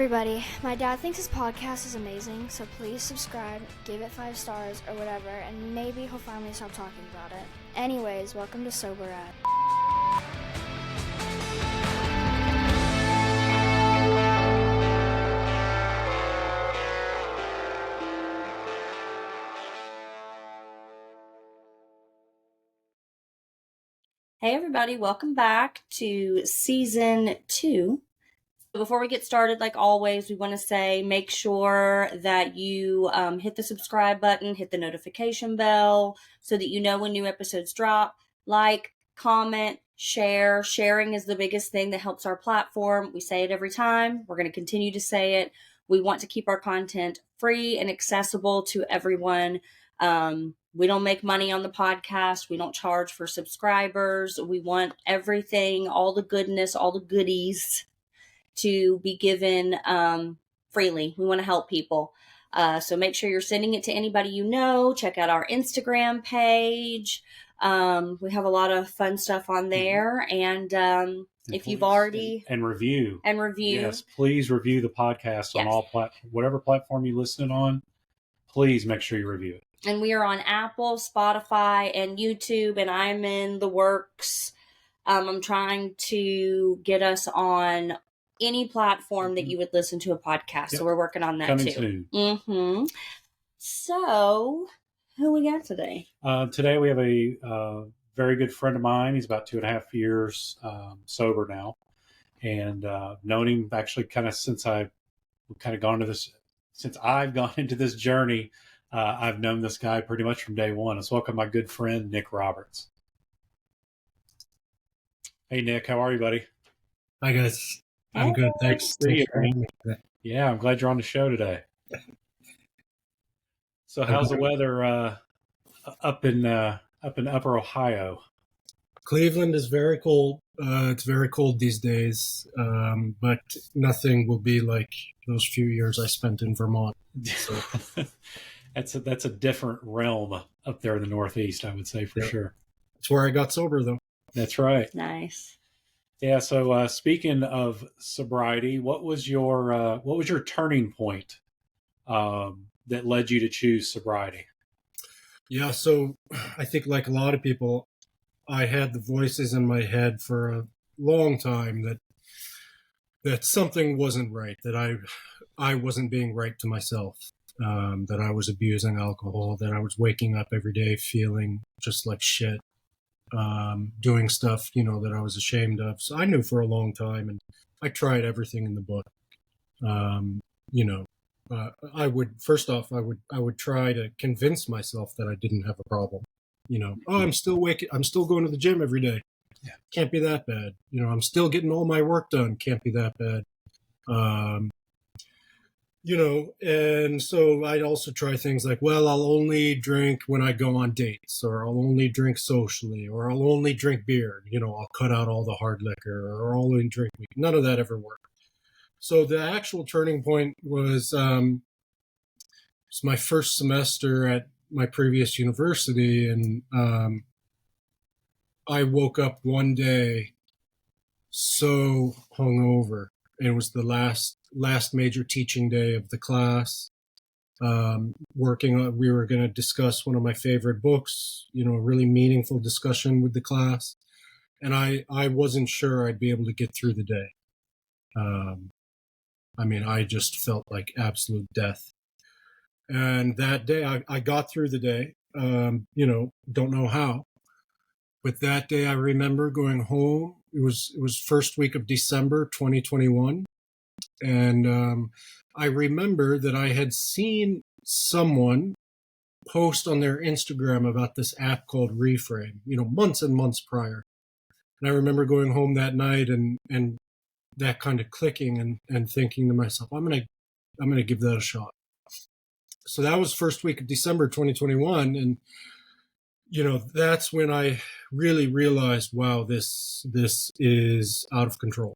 everybody. My dad thinks his podcast is amazing, so please subscribe, give it 5 stars or whatever, and maybe he'll finally stop talking about it. Anyways, welcome to Sobriety. Hey everybody, welcome back to season 2. Before we get started, like always, we want to say make sure that you hit the subscribe button, hit the notification bell so that you know when new episodes drop. Like, comment, share. Sharing is the biggest thing that helps our platform. We say it every time. We're going to continue to say it. We want to keep our content free and accessible to everyone. We don't make money on the podcast. We don't charge for subscribers. We want everything, all the goodness, all the goodies to be given freely. We want to help people. So make sure you're sending it to anybody you know. Check out our Instagram page. We have a lot of fun stuff on there. And if you've already... And review. Yes, please review the podcast on all whatever platform you listen on. Please make sure you review it. And we are on Apple, Spotify, and YouTube, and I'm in the works. I'm trying to get us on any platform that you would listen to a podcast. Yep. So we're working on that Coming too. Soon. So who we got today? Today we have a very good friend of mine. He's about 2.5 years sober now. And known him actually kind of since I've gone into this journey. I've known this guy pretty much from day one. Let's welcome my good friend, Nick Roberts. Hey, Nick, how are you, buddy? Hi, guys. I'm good. Thanks. Yeah, I'm glad you're on the show today. So how's the weather up in Upper Ohio? Cleveland is very cold. It's very cold these days, but nothing will be like those few years I spent in Vermont. So. That's a different realm up there in the Northeast, I would say for sure. That's where I got sober, though. That's right. Nice. Yeah. So speaking of sobriety, what was your turning point that led you to choose sobriety? Yeah. So I think, like a lot of people, I had the voices in my head for a long time that something wasn't right, that I wasn't being right to myself, that I was abusing alcohol, that I was waking up every day feeling just like shit. Doing stuff, that I was ashamed of. So I knew for a long time, and I tried everything in the book. I would try to convince myself that I didn't have a problem. I'm still going to the gym every day. Yeah. Can't be that bad. I'm still getting all my work done. Can't be that bad. And so I'd also try things like, well, I'll only drink when I go on dates, or I'll only drink socially, or I'll only drink beer. I'll cut out all the hard liquor, or I'll only drink weed. None of that ever worked. So the actual turning point was my first semester at my previous university, and I woke up one day so hungover. It was the last major teaching day of the class. We were going to discuss one of my favorite books, a really meaningful discussion with the class. And I wasn't sure I'd be able to get through the day. I just felt like absolute death. And that day I got through the day, don't know how. But that day I remember going home. It was first week of December, 2021. And I remember that I had seen someone post on their Instagram about this app called Reframe, months and months prior. And I remember going home that night and that kind of clicking and thinking to myself, I'm gonna give that a shot. So that was first week of December 2021, and that's when I really realized, wow, this is out of control.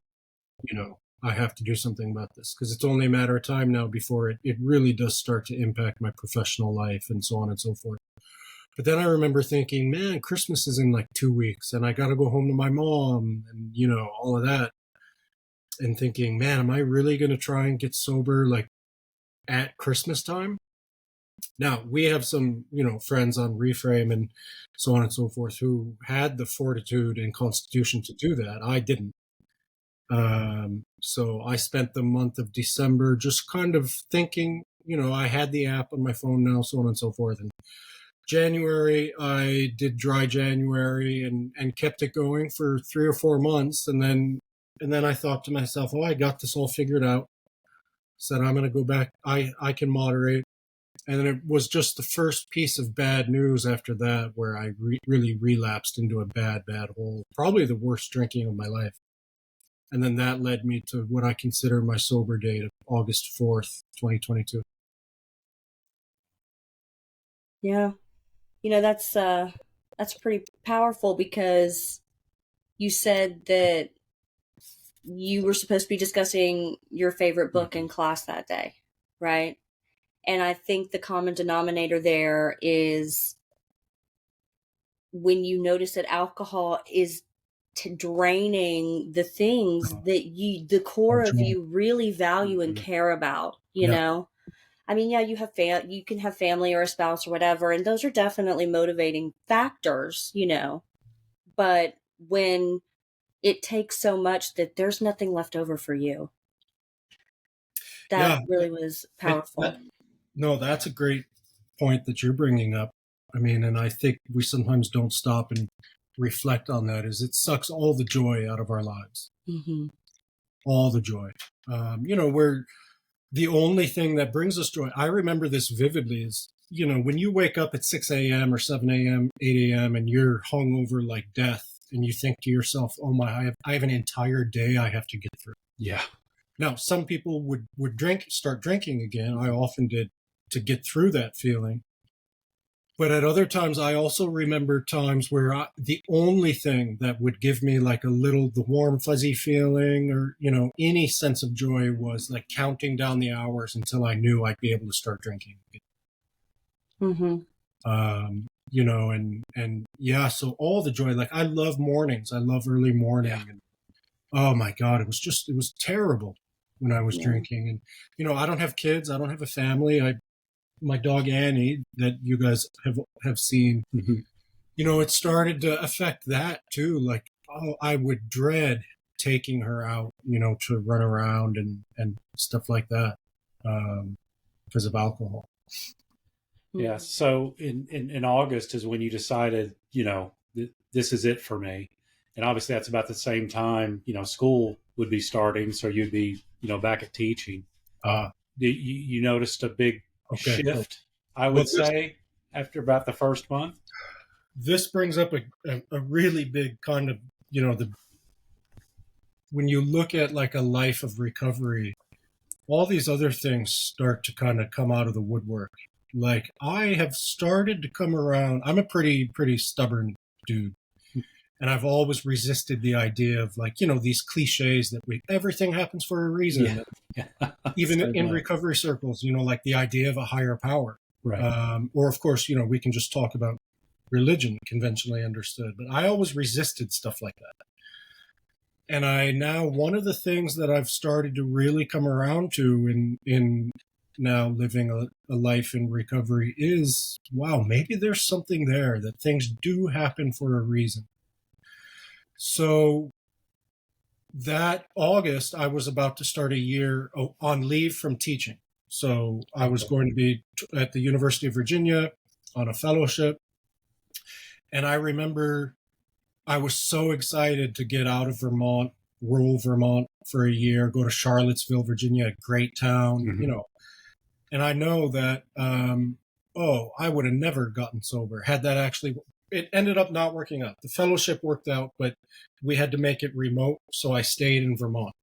I have to do something about this, because it's only a matter of time now before it really does start to impact my professional life and so on and so forth. But then I remember thinking, man, Christmas is in like 2 weeks and I got to go home to my mom and, all of that. and thinking, man, am I really going to try and get sober like at Christmas time? Now, we have some, friends on Reframe and so on and so forth who had the fortitude and constitution to do that. I didn't. So I spent the month of December just kind of thinking, I had the app on my phone now, so on and so forth. And January, I did dry January and kept it going for 3 or 4 months. And then I thought to myself, oh, I got this all figured out. Said, I'm going to go back. I can moderate. And then it was just the first piece of bad news after that where I really relapsed into a bad hole. Probably the worst drinking of my life. And then that led me to what I consider my sober date of August 4th, 2022. Yeah. That's pretty powerful, because you said that you were supposed to be discussing your favorite book in class that day, right? And I think the common denominator there is when you notice that alcohol is draining the things that the core of you really value and care about, you know? I mean, yeah, you can have family or a spouse or whatever, and those are definitely motivating factors, but when it takes so much that there's nothing left over for you, that really was powerful. No, that's a great point that you're bringing up. I mean, and I think we sometimes don't stop and reflect on that, is it sucks all the joy out of our lives. Mm-hmm. All the joy. Where the only thing that brings us joy, I remember this vividly, is, when you wake up at 6 a.m. or 7 a.m., 8 a.m., and you're hungover like death, and you think to yourself, oh my, I have an entire day I have to get through. Yeah. Now, some people would start drinking again. I often did, to get through that feeling. But at other times, I also remember times where the only thing that would give me like the warm, fuzzy feeling or, any sense of joy was like counting down the hours until I knew I'd be able to start drinking. Mm-hmm. And yeah, so all the joy, like I love mornings. I love early morning. Yeah. And, oh my God, it was terrible when I was drinking. And, I don't have kids. I don't have a family. My dog Annie, that you guys have seen, it started to affect that too. Like, I would dread taking her out, to run around and stuff like that, because of alcohol. Yeah. So in August is when you decided, this is it for me. And obviously that's about the same time, school would be starting. So you'd be, back at teaching. You noticed a big shift, I would say, after about the first month. This brings up a really big kind of, when you look at like a life of recovery, all these other things start to kind of come out of the woodwork. Like I have started to come around. I'm a pretty stubborn dude. And I've always resisted the idea of like, these cliches that everything happens for a reason. Yeah. Even in recovery circles, like the idea of a higher power. Right. Or of course, we can just talk about religion conventionally understood. But I always resisted stuff like that. And one of the things that I've started to really come around to in now living a life in recovery is, wow, maybe there's something there, that things do happen for a reason. So that August, I was about to start a year on leave from teaching. So I was going to be at the University of Virginia on a fellowship. And I remember I was so excited to get out of Vermont, rural Vermont, for a year, go to Charlottesville, Virginia, a great town, And I know that, I would have never gotten sober had that actually. It ended up not working out. The fellowship worked out, but we had to make it remote, so I stayed in Vermont.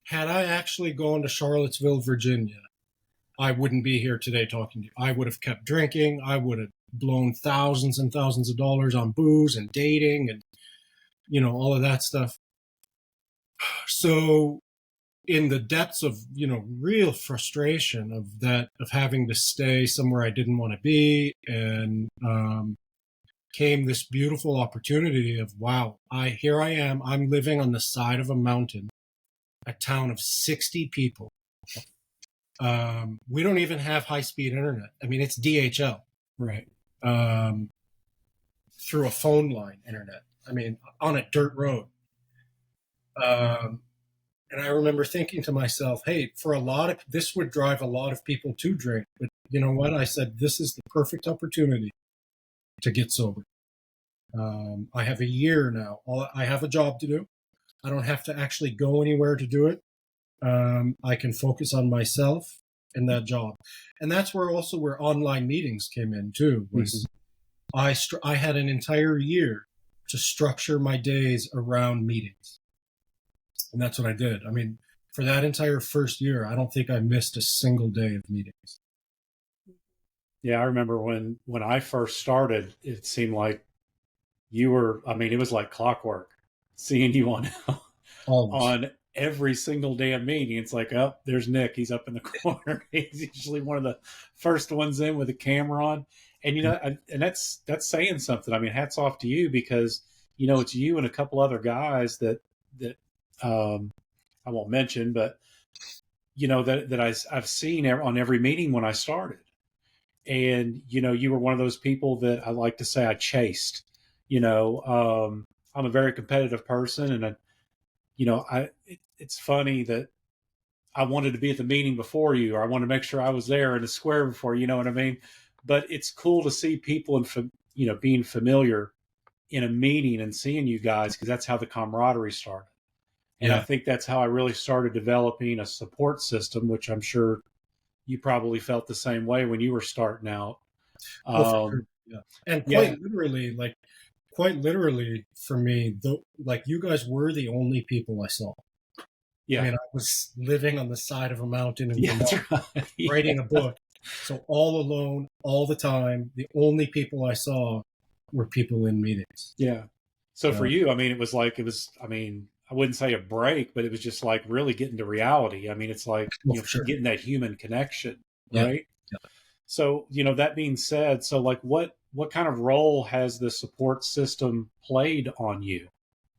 Had I actually gone to Charlottesville, Virginia, I wouldn't be here today talking to you. I would have kept drinking. I would have blown thousands and thousands of dollars on booze and dating and, all of that stuff. So in the depths of, real frustration of having to stay somewhere I didn't want to be, and came this beautiful opportunity of, wow, here I am. I'm living on the side of a mountain a town of 60 people. We don't even have high-speed internet. I mean, it's DHL. Right. Through a phone line internet. I mean, on a dirt road. And I remember thinking to myself, hey, this would drive a lot of people to drink. But you know what? I said, this is the perfect opportunity to get sober. I have a year now. I have a job to do. I don't have to actually go anywhere to do it. I can focus on myself and that job. And that's where online meetings came in too, was I had an entire year to structure my days around meetings. And that's what I did. I mean, for that entire first year, I don't think I missed a single day of meetings. Yeah, I remember when I first started, it seemed like you were, I mean, it was like clockwork seeing you on every single damn meeting. It's like, oh, there's Nick. He's up in the corner. He's usually one of the first ones in with a camera on. And, you know, and that's saying something. I mean, hats off to you, because, you know, it's you and a couple other guys that I won't mention, but, you know, that I've seen on every meeting when I started. And, you know, you were one of those people that I like to say I chased. You know, I'm a very competitive person, and you know, it's funny that I wanted to be at the meeting before you, or I wanted to make sure I was there in the square before, you know what I mean? But it's cool to see people and, you know, being familiar in a meeting and seeing you guys, because that's how the camaraderie started. And I think that's how I really started developing a support system, which I'm sure you probably felt the same way when you were starting out. Yeah. And quite literally for me, like, you guys were the only people I saw. Yeah. I mean, I was living on the side of a mountain in Vermont, right. Writing a book. So all alone, all the time, the only people I saw were people in meetings. Yeah. So for you, I mean, I mean, I wouldn't say a break, but it was just like really getting to reality. I mean, it's like, you know, getting that human connection, right? Yeah. So, you know, that being said, so like what kind of role has the support system played on you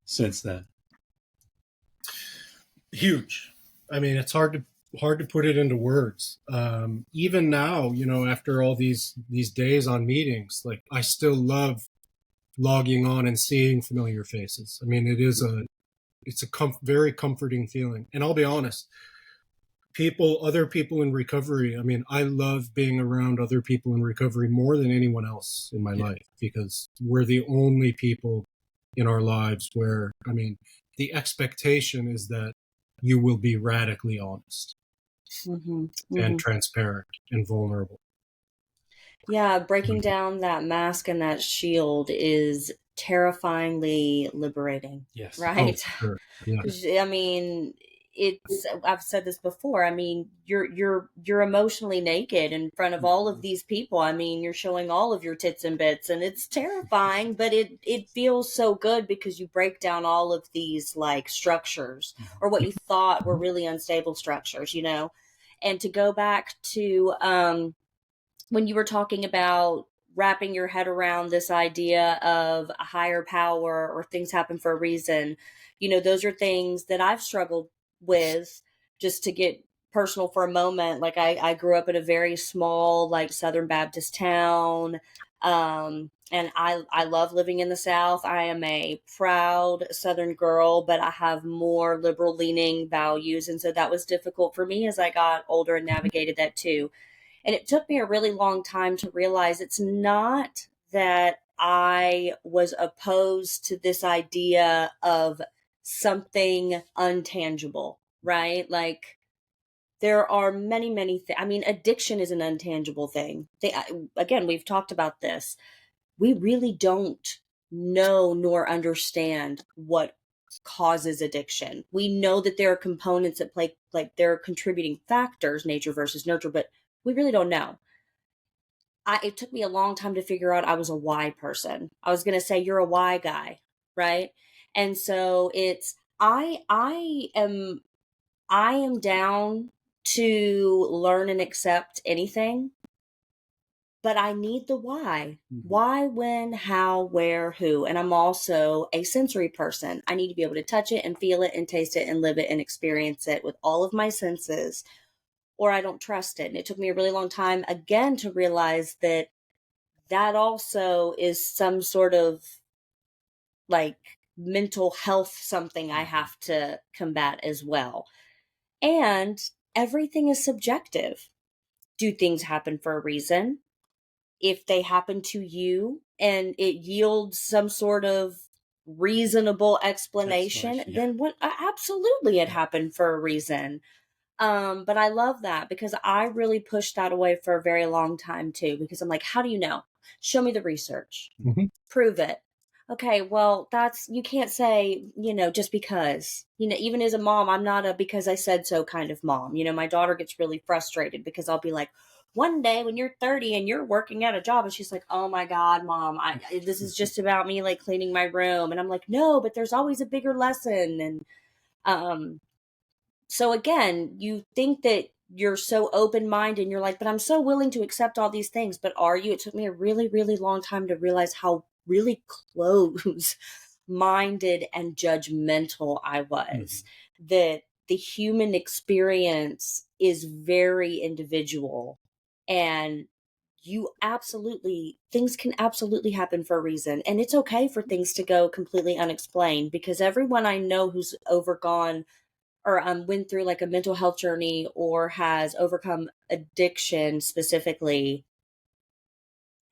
since then? Huge. I mean, it's hard to put it into words. Even now, you know, after all these days on meetings, like, I still love logging on and seeing familiar faces. I mean, it's a very comforting feeling. And I'll be honest, other people in recovery, I mean, I love being around other people in recovery more than anyone else in my life, because we're the only people in our lives where, I mean, the expectation is that you will be radically honest and transparent and vulnerable. Yeah, breaking down that mask and that shield is terrifyingly liberating. Yes. Right? Oh, sure. Yeah. I mean, I've said this before. I mean, you're emotionally naked in front of all of these people. I mean, you're showing all of your tits and bits, and it's terrifying, but it feels so good, because you break down all of these, like, structures, or what you thought were really unstable structures, you know. And to go back to when you were talking about wrapping your head around this idea of a higher power, or things happen for a reason, you know, those are things that I've struggled with. Just to get personal for a moment, like, I grew up in a very small, like, Southern Baptist town. And I love living in the South. I am a proud Southern girl, but I have more liberal leaning values. And so that was difficult for me as I got older and navigated that too. And it took me a really long time to realize it's not that I was opposed to this idea of something untangible, right? Like, there are many, many things. I mean, addiction is an untangible thing. Again, we've talked about this. We really don't know nor understand what causes addiction. We know that there are components that play, like, there are contributing factors, nature versus nurture, but we really don't know. It took me a long time to figure out I was a why person. I was going to say, you're a why guy, right? And so it's, I am down to learn and accept anything, but I need the why. Mm-hmm. Why, when, how, where, who. And I'm also a sensory person. I need to be able to touch it and feel it and taste it and live it and experience it with all of my senses, or I don't trust it. And it took me a really long time, again, to realize that that also is some sort of like mental health something I have to combat as well. And everything is subjective. Do things happen for a reason? If they happen to you and it yields some sort of reasonable explanation, then what? Absolutely, it happened for a reason. But I love that because I really pushed that away for a very long time too, because I'm like, how do you know? Show me the research. Mhm. Prove it. Okay, well, you can't say, just because. Even as a mom, I'm not a because I said so kind of mom. My daughter gets really frustrated because I'll be like, one day when you're 30 and you're working at a job, and she's like, oh my God, mom, this is just about me like cleaning my room. And I'm like, no, but there's always a bigger lesson. And so again, you think that you're so open-minded and you're like, but I'm so willing to accept all these things. But are you? It took me a really, really long time to realize how really close-minded and judgmental I was. That the human experience is very individual, and things can absolutely happen for a reason. And it's okay for things to go completely unexplained, because everyone I know who's overgone or went through like a mental health journey or has overcome addiction specifically,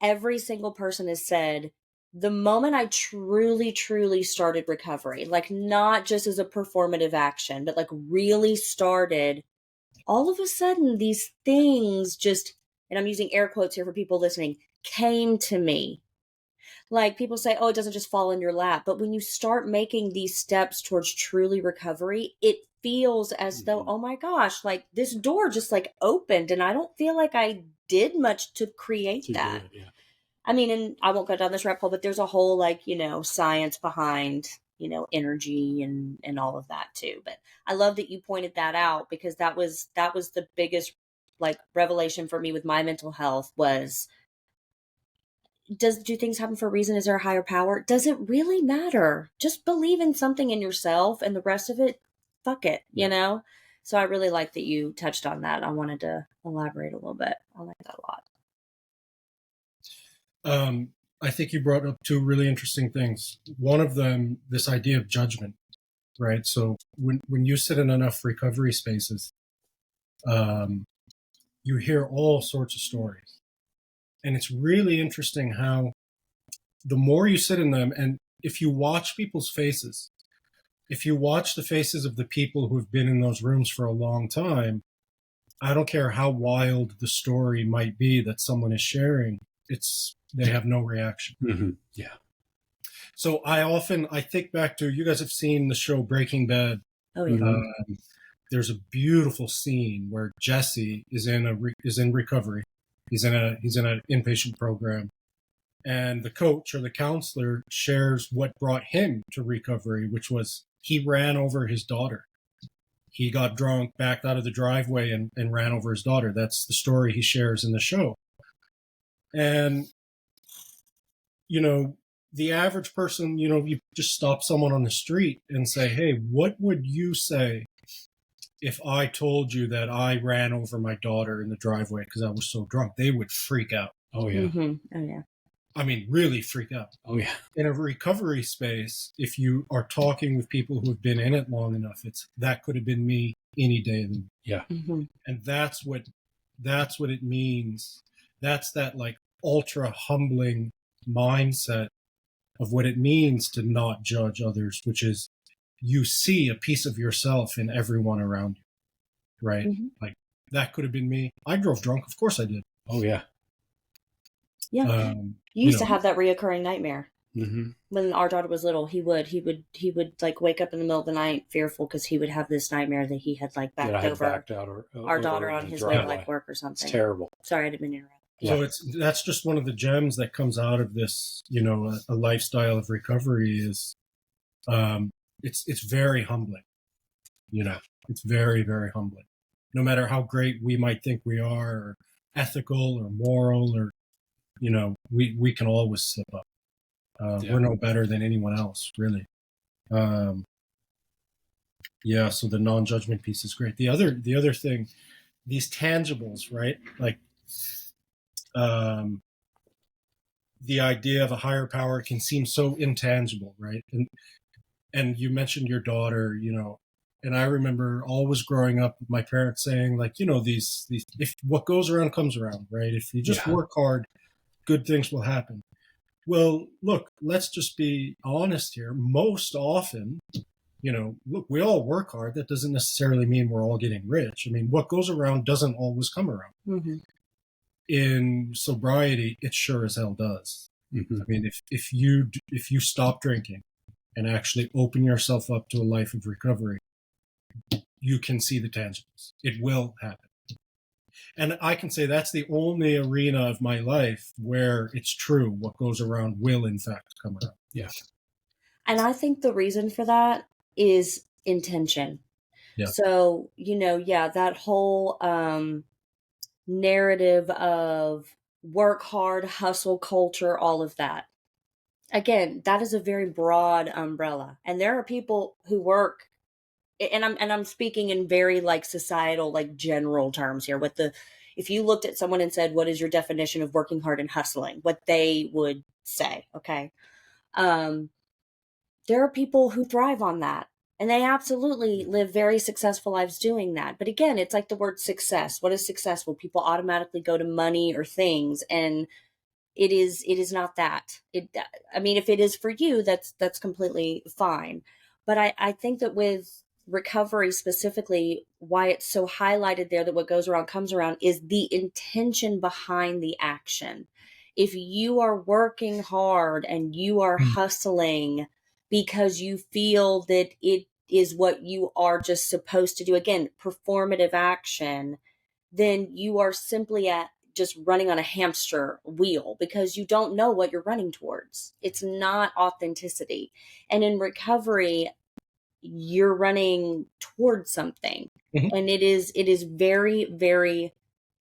every single person has said, the moment I truly, truly started recovery, like not just as a performative action, but like really started, all of a sudden these things just, and I'm using air quotes here for people listening, came to me. Like people say, oh, it doesn't just fall in your lap. But when you start making these steps towards truly recovery, it feels as though, oh my gosh, like this door just like opened and I don't feel like I did much to create that. Yeah. I mean, and I won't go down this rabbit hole, but there's a whole like, science behind, energy and all of that too. But I love that you pointed that out, because that was the biggest like revelation for me with my mental health was, do things happen for a reason? Is there a higher power? Does it really matter? Just believe in something in yourself, and the rest of it, fuck it, So I really like that you touched on that. I wanted to elaborate a little bit. I like that a lot. I think you brought up two really interesting things. One of them, this idea of judgment, right? So when you sit in enough recovery spaces, you hear all sorts of stories. And it's really interesting how the more you sit in them, and if you watch people's faces, if you watch the faces of the people who have been in those rooms for a long time, I don't care how wild the story might be that someone is sharing, they have no reaction. Mm-hmm. Yeah. So I think back to, you guys have seen the show Breaking Bad. Oh yeah. There's a beautiful scene where Jesse is in recovery. He's in an inpatient program, and the coach or the counselor shares what brought him to recovery, which was he ran over his daughter. He got drunk, backed out of the driveway, and ran over his daughter. That's the story he shares in the show. And, the average person, you just stop someone on the street and say, hey, what would you say if I told you that I ran over my daughter in the driveway because I was so drunk? They would freak out. Oh, yeah. Mm-hmm. Oh, yeah. I mean, really freak out. Oh, yeah. In a recovery space, if you are talking with people who have been in it long enough, that could have been me any day of the week. Yeah. Mm-hmm. And that's what it means. That's that like ultra humbling mindset of what it means to not judge others, which is you see a piece of yourself in everyone around you, right? Mm-hmm. Like that could have been me. I drove drunk. Of course I did. Oh, yeah. Yeah. You used to have that reoccurring nightmare. Mm-hmm. When our daughter was little, he would like wake up in the middle of the night fearful because he would have this nightmare that he had like backed out our daughter on his way to like work or something. It's terrible. Sorry, I didn't mean to interrupt. So that's just one of the gems that comes out of this, a lifestyle of recovery is, it's very humbling, it's very, very humbling. No matter how great we might think we are, or ethical or moral or we can always slip up. We're no better than anyone else, really. So the non-judgment piece is great. The other thing, these tangibles, right? Like, the idea of a higher power can seem so intangible, right? And you mentioned your daughter, and I remember always growing up with my parents saying, like, these if what goes around comes around, right? If you just work hard, good things will happen. Well, look, let's just be honest here. Most often, look, we all work hard. That doesn't necessarily mean we're all getting rich. I mean, what goes around doesn't always come around. Mm-hmm. In sobriety, it sure as hell does. Mm-hmm. I mean, if you stop drinking and actually open yourself up to a life of recovery, you can see the tangibles. It will happen. And I can say that's the only arena of my life where it's true. What goes around will, in fact, come around. Yeah. And I think the reason for that is intention. Yeah. So, that whole narrative of work hard, hustle culture, all of that. Again, that is a very broad umbrella. And there are people who work, and I'm speaking in very like societal, like general terms here. If you looked at someone and said, what is your definition of working hard and hustling? What they would say, okay? There are people who thrive on that. And they absolutely live very successful lives doing that. But again, it's like the word success. What is successful? People automatically go to money or things. And it is not that. If it is for you, that's completely fine. But I think that with recovery specifically, why it's so highlighted there that what goes around comes around is the intention behind the action. If you are working hard and you are hustling because you feel that it is what you are just supposed to do, again, performative action, then you are simply just running on a hamster wheel because you don't know what you're running towards. It's not authenticity. And in recovery, you're running towards something. Mm-hmm. And it is very, very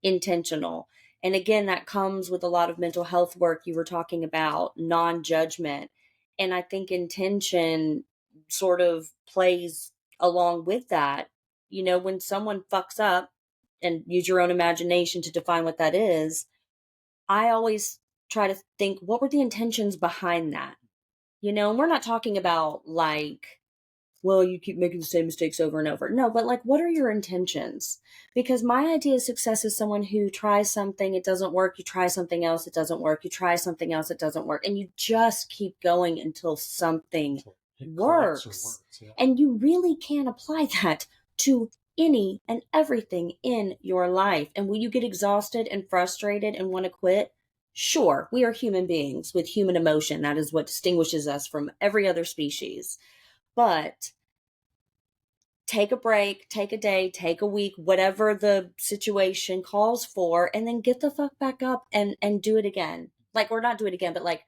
intentional. And again, that comes with a lot of mental health work. You were talking about non-judgment. And I think intention sort of plays along with that. When someone fucks up, and use your own imagination to define what that is, I always try to think, what were the intentions behind that? And we're not talking about like, well, you keep making the same mistakes over and over. No, but like, what are your intentions? Because my idea of success is someone who tries something, it doesn't work. You try something else, it doesn't work. You try something else, it doesn't work. And you just keep going until something works. Yeah. And you really can apply that to any and everything in your life. And when you get exhausted and frustrated and want to quit, sure, we are human beings with human emotion. That is what distinguishes us from every other species. But take a break, take a day, take a week, whatever the situation calls for, and then get the fuck back up and do it again. Like, or not do it again, but like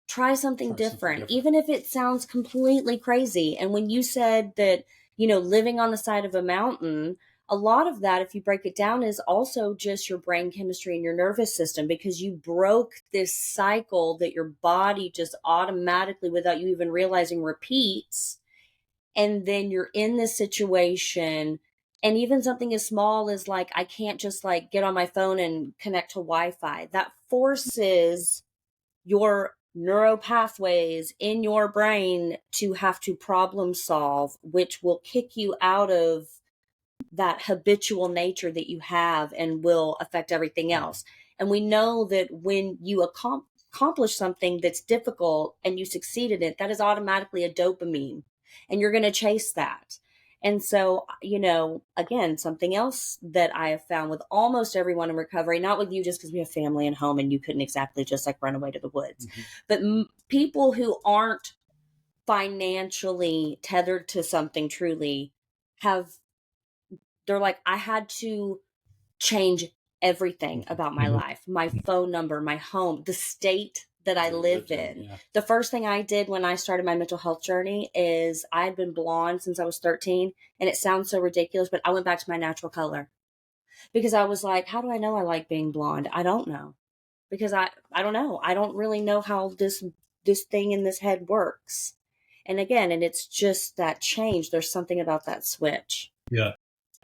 try something different, even if it sounds completely crazy. And when you said that, living on the side of a mountain, a lot of that, if you break it down, is also just your brain chemistry and your nervous system, because you broke this cycle that your body just automatically, without you even realizing, repeats. And then you're in this situation, and even something as small as like, I can't just like get on my phone and connect to Wi-Fi. That forces your neuro pathways in your brain to have to problem solve, which will kick you out of that habitual nature that you have and will affect everything else. And we know that when you accomplish something that's difficult and you succeed in it, that is automatically a dopamine, and you're going to chase that. And so, again, something else that I have found with almost everyone in recovery, not with you just because we have family and home and you couldn't exactly just like run away to the woods, but people who aren't financially tethered to something truly they're like, I had to change everything about my life, my phone number, my home, the state that I live in. Yeah. The first thing I did when I started my mental health journey is I had been blonde since I was 13. And it sounds so ridiculous, but I went back to my natural color because I was like, how do I know I like being blonde? I don't know. because I don't know. I don't really know how this thing in this head works. And again, and it's just that change. There's something about that switch. Yeah.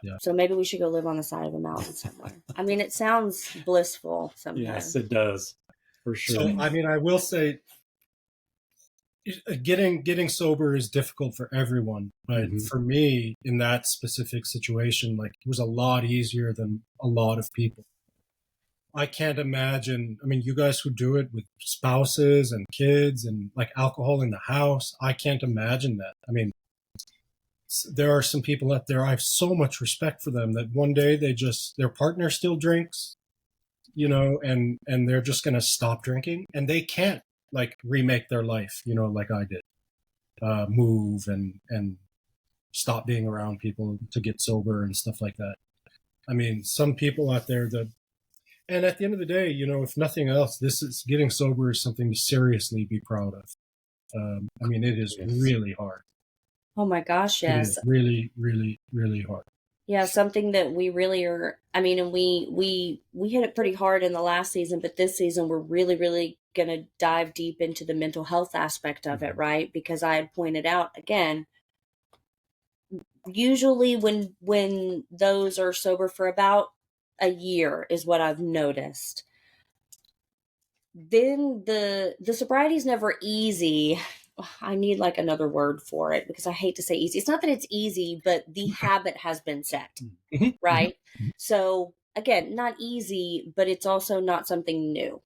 Yeah. So maybe we should go live on the side of a mountain somewhere. I mean, it sounds blissful sometimes. Yes, it does. For sure. So, I mean, I will say getting sober is difficult for everyone, but for me in that specific situation, like, it was a lot easier than a lot of people. I can't imagine. I mean, you guys who do it with spouses and kids and like alcohol in the house, I can't imagine that. I mean, there are some people out there, I have so much respect for them that one day their partner still drinks, you know, and they're just going to stop drinking, and they can't like remake their life, you know, like I did, move and stop being around people to get sober and stuff like that. I mean, some people out there and at the end of the day, you know, if nothing else, getting sober is something to seriously be proud of. I mean, it is really hard. Oh my gosh, yes. It is really, really, really hard. Yeah, something that we really are, I mean, and we hit it pretty hard in the last season, but this season we're really, really going to dive deep into the mental health aspect of it, right? Because I had pointed out, again, usually when those are sober for about a year is what I've noticed. Then the sobriety is never easy. I need like another word for it because I hate to say easy. It's not that it's easy, but the habit has been set, right? So again, not easy, but it's also not something new.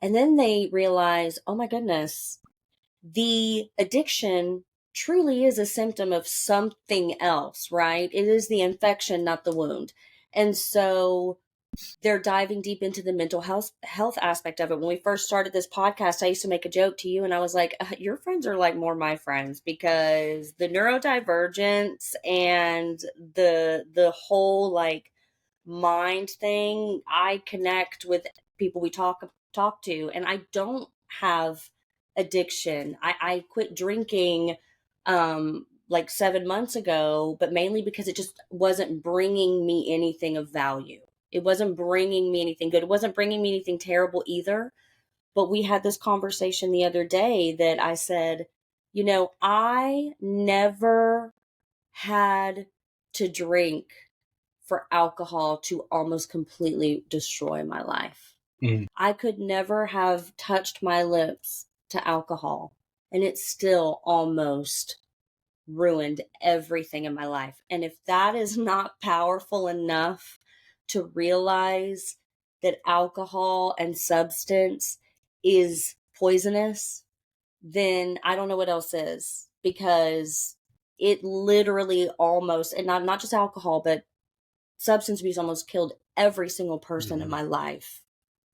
And then they realize, oh my goodness, the addiction truly is a symptom of something else, right? It is the infection, not the wound. And so they're diving deep into the mental health aspect of it. When we first started this podcast, I used to make a joke to you and I was like, your friends are like more my friends, because the neurodivergence and the whole like mind thing, I connect with people we talk to, and I don't have addiction. I quit drinking like 7 months ago, but mainly because it just wasn't bringing me anything of value. It wasn't bringing me anything good. It wasn't bringing me anything terrible either. But we had this conversation the other day that I said, you know, I never had to drink for alcohol to almost completely destroy my life. I could never have touched my lips to alcohol, and it still almost ruined everything in my life. And if that is not powerful enough to realize that alcohol and substance is poisonous, then I don't know what else is, because it literally almost, and not just alcohol, but substance abuse almost killed every single person in my life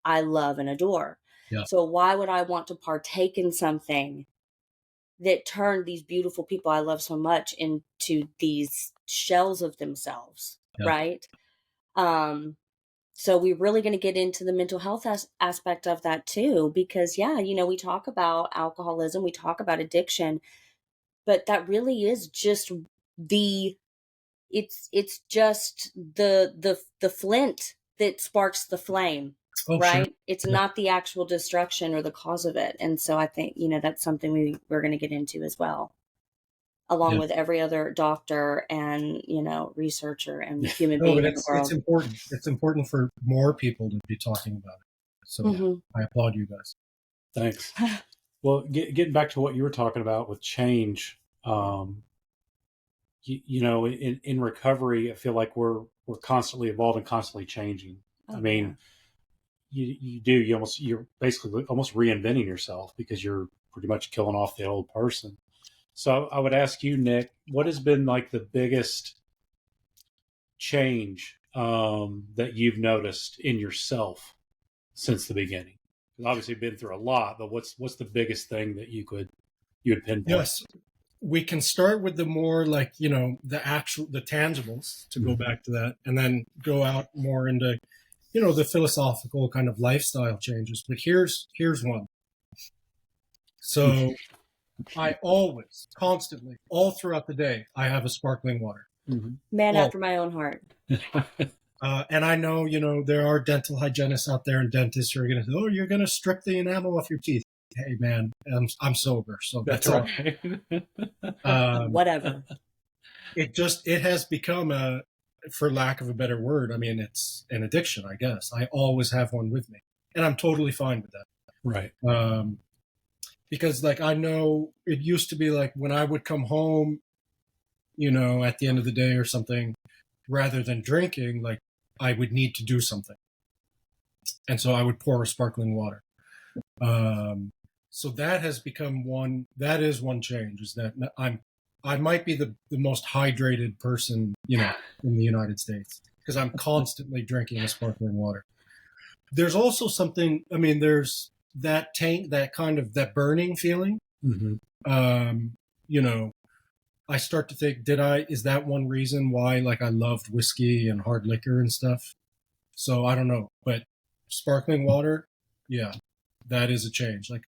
I love and adore. Yeah. So why would I want to partake in something that turned these beautiful people I love so much into these shells of themselves, right? So we're really going to get into the mental health aspect of that too, because you know, we talk about alcoholism, we talk about addiction, but that really is just it's just the flint that sparks the flame, right? Sure. It's not the actual destruction or the cause of it. And so I think, you know, that's something we're going to get into as well, along with every other doctor and, you know, researcher and human being in the world. It's important. It's important for more people to be talking about it. So I applaud you guys. Thanks. Well, getting back to what you were talking about with change, you know, in recovery, I feel like we're constantly evolving, constantly changing. I mean, you're basically almost reinventing yourself, because you're pretty much killing off the old person. So I would ask you, Nick, what has been like the biggest change that you've noticed in yourself since the beginning? Because obviously you've been through a lot, but what's the biggest thing that you would pinpoint? Yes, we can start with the more like, you know, the tangibles, to go back to that, and then go out more into, you know, the philosophical kind of lifestyle changes. But here's one. So I always, constantly, all throughout the day, I have a sparkling water. Man after my own heart. And I know, there are dental hygienists out there and dentists who are going to say, "Oh, you're going to strip the enamel off your teeth." Hey, man, I'm sober, so That's all. right. Whatever. It has become for lack of a better word, I mean, it's an addiction, I guess. I always have one with me, and I'm totally fine with that. Right. Because like, I know it used to be like when I would come home, at the end of the day or something, rather than drinking, like I would need to do something. And so I would pour a sparkling water. So that has become that is one change, is that I might be the most hydrated person, in the United States, because I'm constantly drinking a sparkling water. There's also something, I mean, there's that that burning feeling. Mm-hmm. I start to think, is that one reason why, like, I loved whiskey and hard liquor and stuff? So I don't know, but sparkling water, yeah, that is a change. Like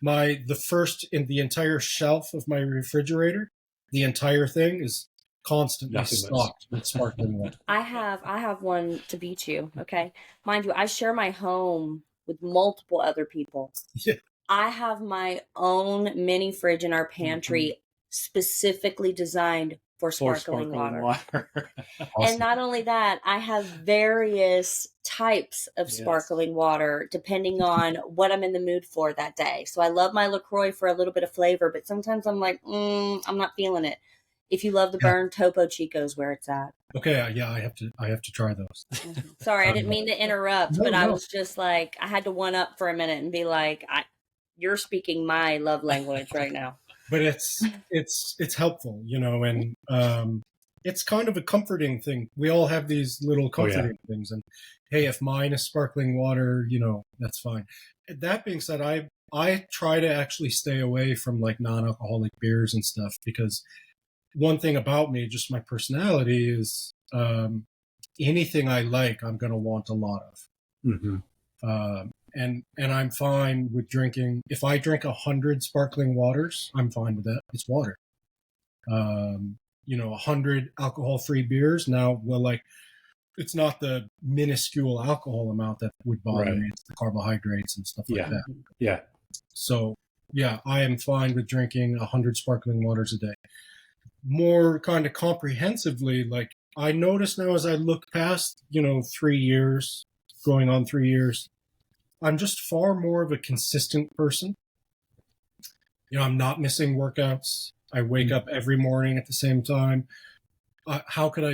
in the entire shelf of my refrigerator, the entire thing is constantly stocked with sparkling water. I have one to beat you. Okay. Mind you, I share my home with multiple other people. Yeah. I have my own mini fridge in our pantry specifically designed for sparkling water. Awesome. And not only that, I have various types of sparkling water depending on what I'm in the mood for that day. So I love my LaCroix for a little bit of flavor, but sometimes I'm like, I'm not feeling it. If you love the burn, Topo Chico's where it's at. Okay, yeah, I have to try those. Sorry, I didn't mean to interrupt, but I was just like, I had to one up for a minute and be like, you're speaking my love language right now. But it's helpful, and it's kind of a comforting thing. We all have these little comforting things, and hey, if mine is sparkling water, that's fine. That being said, I try to actually stay away from like non-alcoholic beers and stuff, because one thing about me, just my personality, is anything I like, I'm going to want a lot of. Mm-hmm. And I'm fine with drinking. If I drink 100 sparkling waters, I'm fine with that. It's water. 100 alcohol-free beers. Now, it's not the minuscule alcohol amount that would bother me. It's the carbohydrates and stuff like that. Yeah. So, yeah, I am fine with drinking 100 sparkling waters a day. More kind of comprehensively, like, I notice now as I look past, 3 years, going on 3 years, I'm just far more of a consistent person. I'm not missing workouts. I wake up every morning at the same time. How could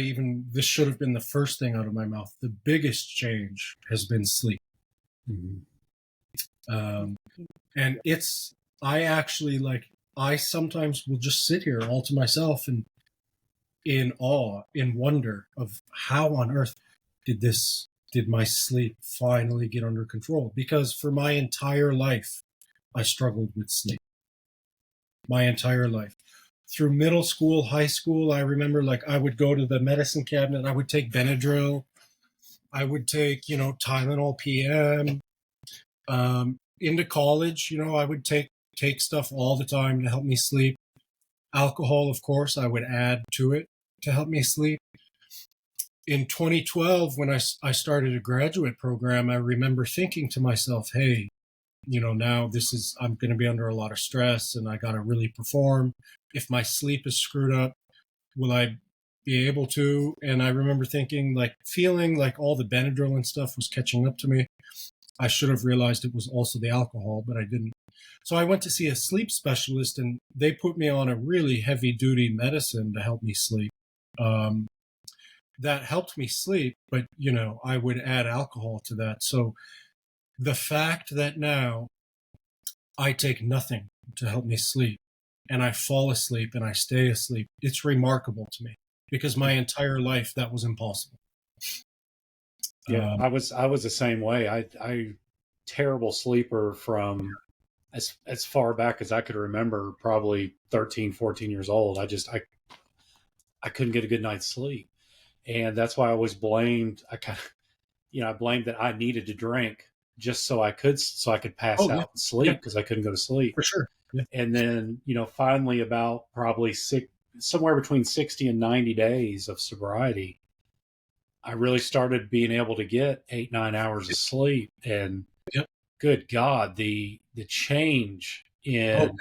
this should have been the first thing out of my mouth. The biggest change has been sleep. Mm-hmm. And I sometimes will just sit here all to myself and in awe, in wonder of how on earth did my sleep finally get under control? Because for my entire life, I struggled with sleep. My entire life. Through middle school, high school, I remember I would go to the medicine cabinet, I would take Benadryl, I would take, Tylenol PM. Into college, I would take stuff all the time to help me sleep. Alcohol, of course, I would add to it to help me sleep. In 2012, when I started a graduate program, I remember thinking to myself, hey, now I'm going to be under a lot of stress and I got to really perform. If my sleep is screwed up, will I be able to? And I remember feeling like all the Benadryl and stuff was catching up to me. I should have realized it was also the alcohol, but I didn't. So I went to see a sleep specialist, and they put me on a really heavy-duty medicine to help me sleep. That helped me sleep, but, I would add alcohol to that. So the fact that now I take nothing to help me sleep, and I fall asleep and I stay asleep, it's remarkable to me, because my entire life that was impossible. Yeah, I was the same way. I terrible sleeper from as far back as I could remember, probably 13, 14 years old. I couldn't get a good night's sleep. And that's why I always blamed, I blamed that I needed to drink just so I could pass out and sleep, because I couldn't go to sleep. For sure. Yeah. And then, finally about probably somewhere between 60 and 90 days of sobriety, I really started being able to get 8-9 hours of sleep, and Yep. good God, the change Oh, in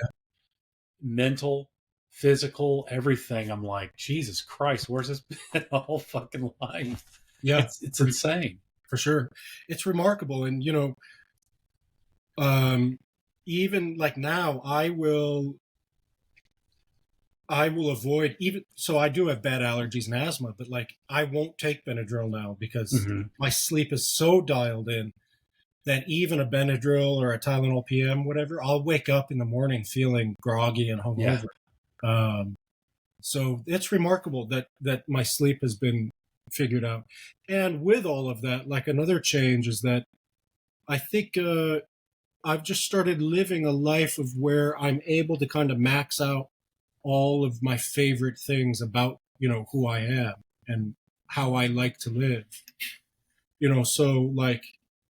mental, physical, everything. I'm like, Jesus Christ, where's this been the whole fucking life? yeah, It's insane. for sure. It's remarkable. And, even like now, I will avoid, even so I do have bad allergies and asthma, but like I won't take Benadryl now because Mm-hmm. my sleep is so dialed in that even a Benadryl or a Tylenol PM, whatever, I'll wake up in the morning feeling groggy and Yeah. hungover. So it's remarkable that my sleep has been figured out. And with all of that, like another change is that I think I've just started living a life of where I'm able to kind of max out all of my favorite things about, who I am and how I like to live. So like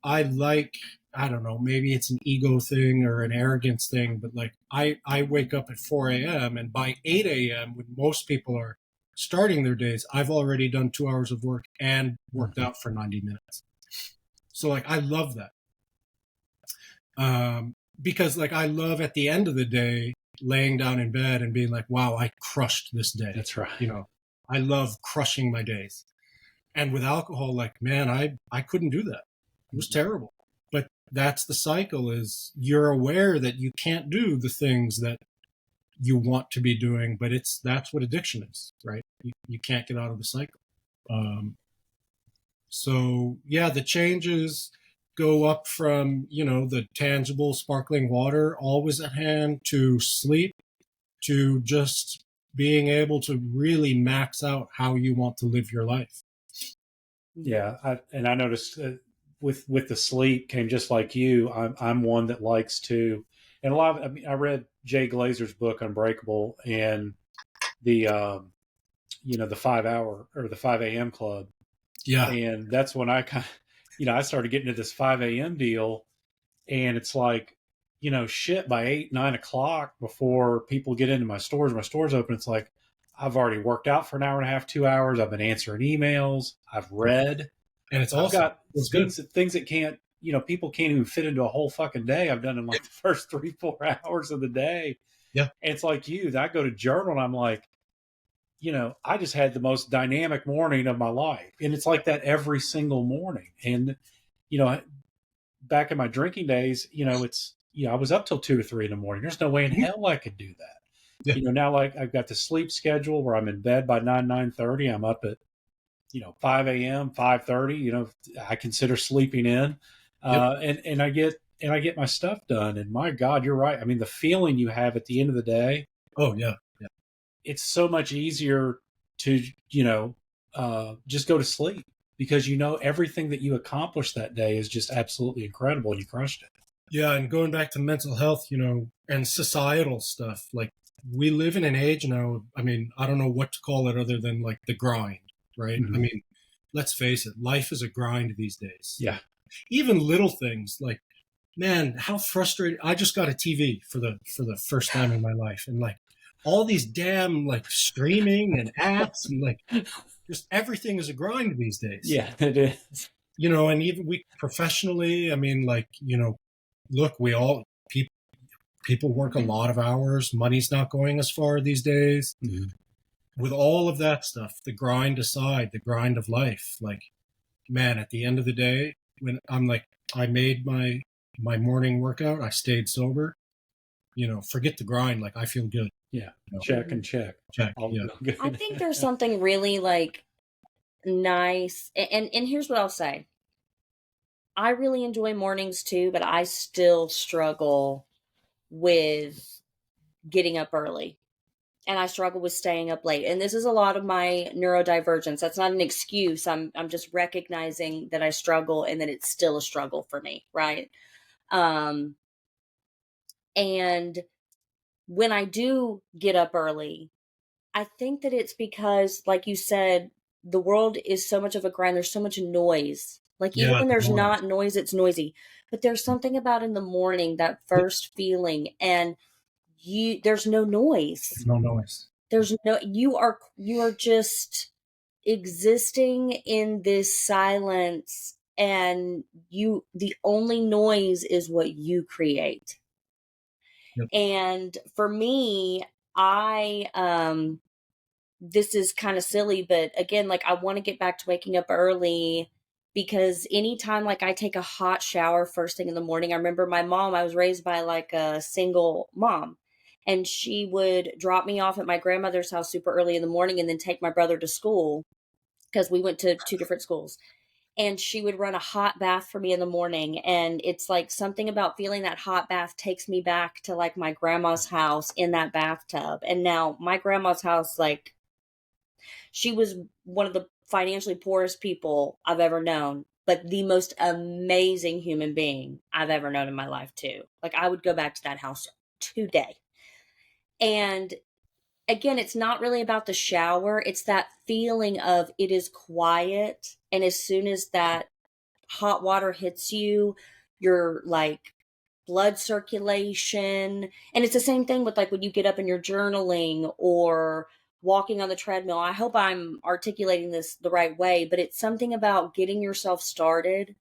I don't know, maybe it's an ego thing or an arrogance thing, but like I wake up at 4 a.m. and by 8 a.m. when most people are starting their days, I've already done 2 hours of work and worked out for 90 minutes. So like I love that. Because like I love at the end of the day laying down in bed and being like, wow, I crushed this day. That's right. I love crushing my days. And with alcohol, like, man, I couldn't do that. It was terrible. But that's the cycle, is you're aware that you can't do the things that you want to be doing, but that's what addiction is, right? You can't get out of the cycle. So yeah, the changes go up from, the tangible sparkling water always at hand to sleep, to just being able to really max out how you want to live your life. Yeah, I noticed with the sleep came just like you. I'm one that likes to, and a lot of, I mean, I read Jay Glazer's book Unbreakable, and the the 5 hour or the 5 a.m. club. Yeah. And that's when I kind of, I started getting into this 5 a.m. deal, and it's like, shit, by 8-9 o'clock, before people get into my store's open, it's like I've already worked out for an hour and a half, 2 hours. I've been answering emails. I've read. And it's I've awesome. got It's things good. that can't, people can't even fit into a whole fucking day. I've done in like the first 3-4 hours of the day. Yeah. And it's like I go to journal and I'm like, I just had the most dynamic morning of my life. And it's like that every single morning. And, back in my drinking days, I was up till 2 or 3 in the morning. There's no way in hell I could do that. Yeah. Now, like, I've got the sleep schedule where I'm in bed by 9:30. I'm up at 5 a.m., 5:30. I consider sleeping in, and I get my stuff done. And my God, you're right. I mean, the feeling you have at the end of the day. Oh yeah, yeah. It's so much easier to just go to sleep, because everything that you accomplished that day is just absolutely incredible, and you crushed it. Yeah, and going back to mental health, and societal stuff, like we live in an age now. I mean, I don't know what to call it other than like the grind, right? Mm-hmm. I mean, let's face it, life is a grind these days. Yeah. Even little things like, man, how frustrating. I just got a TV for the first time in my life, and like all these damn like streaming and apps and like just everything is a grind these days. Yeah, it is. And even we professionally, I mean, like, look, we all people work a lot of hours. Money's not going as far these days. Mm-hmm. With all of that stuff, the grind aside, the grind of life, like, man, at the end of the day, when I'm like, I made my morning workout, I stayed sober, forget the grind. Like, I feel good. Yeah. Check. Yeah. I think there's something really like nice. And here's what I'll say. I really enjoy mornings too, but I still struggle with getting up early. And I struggle with staying up late. And this is a lot of my neurodivergence. That's not an excuse. I'm just recognizing that I struggle and that it's still a struggle for me, right? And when I do get up early, I think that it's because, like you said, the world is so much of a grind. There's so much noise. Like, even when there's not noise, it's noisy. But there's something about in the morning, that first feeling, and there's no noise. No noise. You are just existing in this silence, and the only noise is what you create. Yep. And for me, this is kind of silly, but again, like I want to get back to waking up early, because anytime like I take a hot shower first thing in the morning, I remember my mom, I was raised by like a single mom, and she would drop me off at my grandmother's house super early in the morning and then take my brother to school, because we went to two different schools. And she would run a hot bath for me in the morning. And it's like something about feeling that hot bath takes me back to like my grandma's house in that bathtub. And now my grandma's house, like, she was one of the financially poorest people I've ever known, but the most amazing human being I've ever known in my life, too. Like, I would go back to that house today. And again, it's not really about the shower. It's that feeling of it is quiet. And as soon as that hot water hits you, you're like, blood circulation. And it's the same thing with like when you get up and you're journaling or walking on the treadmill. I hope I'm articulating this the right way, but it's something about getting yourself started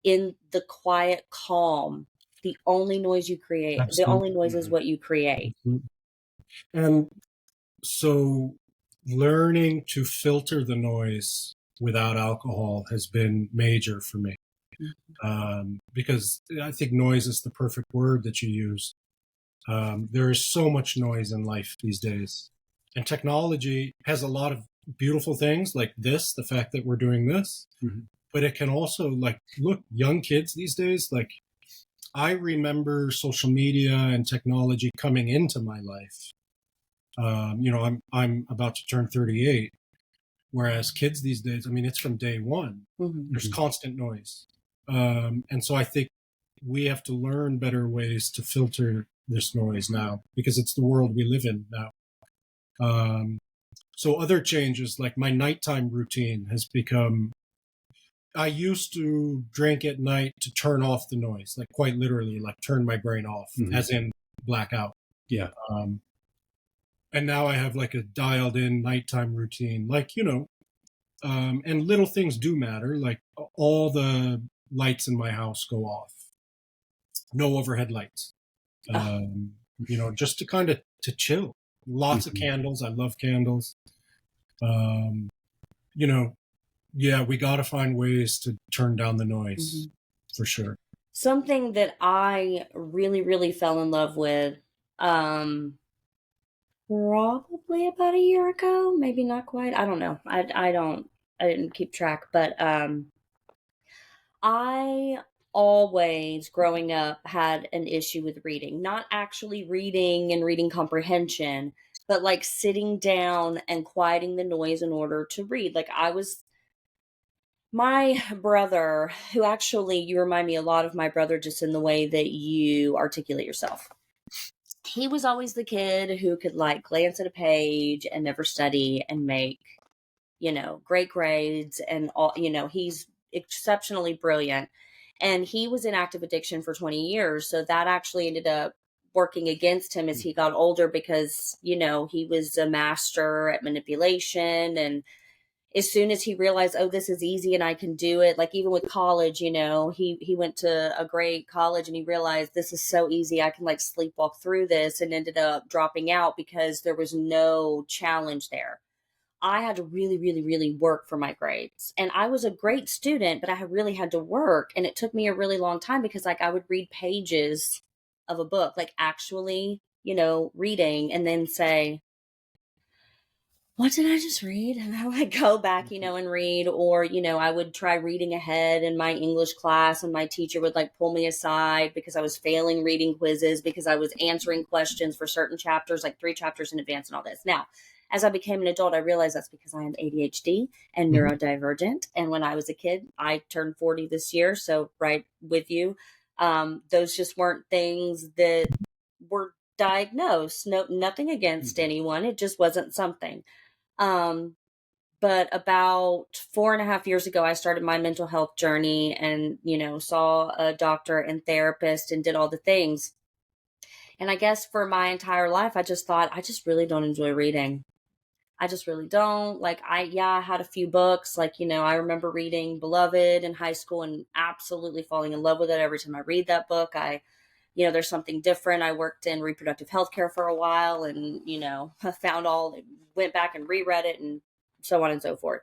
in the quiet calm. The only noise you create, the only noise is what you create. And so learning to filter the noise without alcohol has been major for me. Because I think noise is the perfect word that you use. There is so much noise in life these days. And technology has a lot of beautiful things like this, the fact that we're doing this. Mm-hmm. But it can also, like, look, young kids these days, like, I remember social media and technology coming into my life. I'm about to turn 38, whereas kids these days, I mean, it's from day one. Mm-hmm. There's constant noise. And so I think we have to learn better ways to filter this noise now, because it's the world we live in now. So other changes, like my nighttime routine has become, I used to drink at night to turn off the noise, like quite literally, like turn my brain off, mm-hmm. as in blackout. Yeah. And now I have like a dialed in nighttime routine, like, and little things do matter. Like all the lights in my house go off, no overhead lights, just to kind of to chill. Lots mm-hmm. of candles. I love candles. Yeah, we got to find ways to turn down the noise, mm-hmm. for sure. Something that I really, really fell in love with, probably about a year ago, maybe not quite. I don't know. I didn't keep track, but I always growing up had an issue with reading, not actually reading and reading comprehension, but like sitting down and quieting the noise in order to read. Like my brother, who actually, you remind me a lot of my brother just in the way that you articulate yourself. He was always the kid who could like glance at a page and never study and make, great grades and all, he's exceptionally brilliant. And he was in active addiction for 20 years. So that actually ended up working against him as he got older, because, he was a master at manipulation. And as soon as he realized, oh, this is easy and I can do it, like even with college, he went to a great college and he realized this is so easy. I can like sleepwalk through this, and ended up dropping out because there was no challenge there. I had to really, really, really work for my grades. And I was a great student, but I really had to work. And it took me a really long time, because like I would read pages of a book, like actually, reading, and then say, what did I just read? And I would go back, and read, or, I would try reading ahead in my English class, and my teacher would like pull me aside because I was failing reading quizzes, because I was answering questions for certain chapters, like 3 chapters in advance and all this. Now, as I became an adult, I realized that's because I am ADHD and neurodivergent. And when I was a kid, I turned 40 this year. So right with you, those just weren't things that were diagnosed. No, nothing against anyone. It just wasn't something. But about 4.5 years ago, I started my mental health journey and, saw a doctor and therapist and did all the things. And I guess for my entire life, I just thought, I just really don't enjoy reading. I just really don't. Like, I had a few books. Like, I remember reading Beloved in high school and absolutely falling in love with it. Every time I read that book, there's something different. I worked in reproductive health care for a while and, went back and reread it and so on and so forth.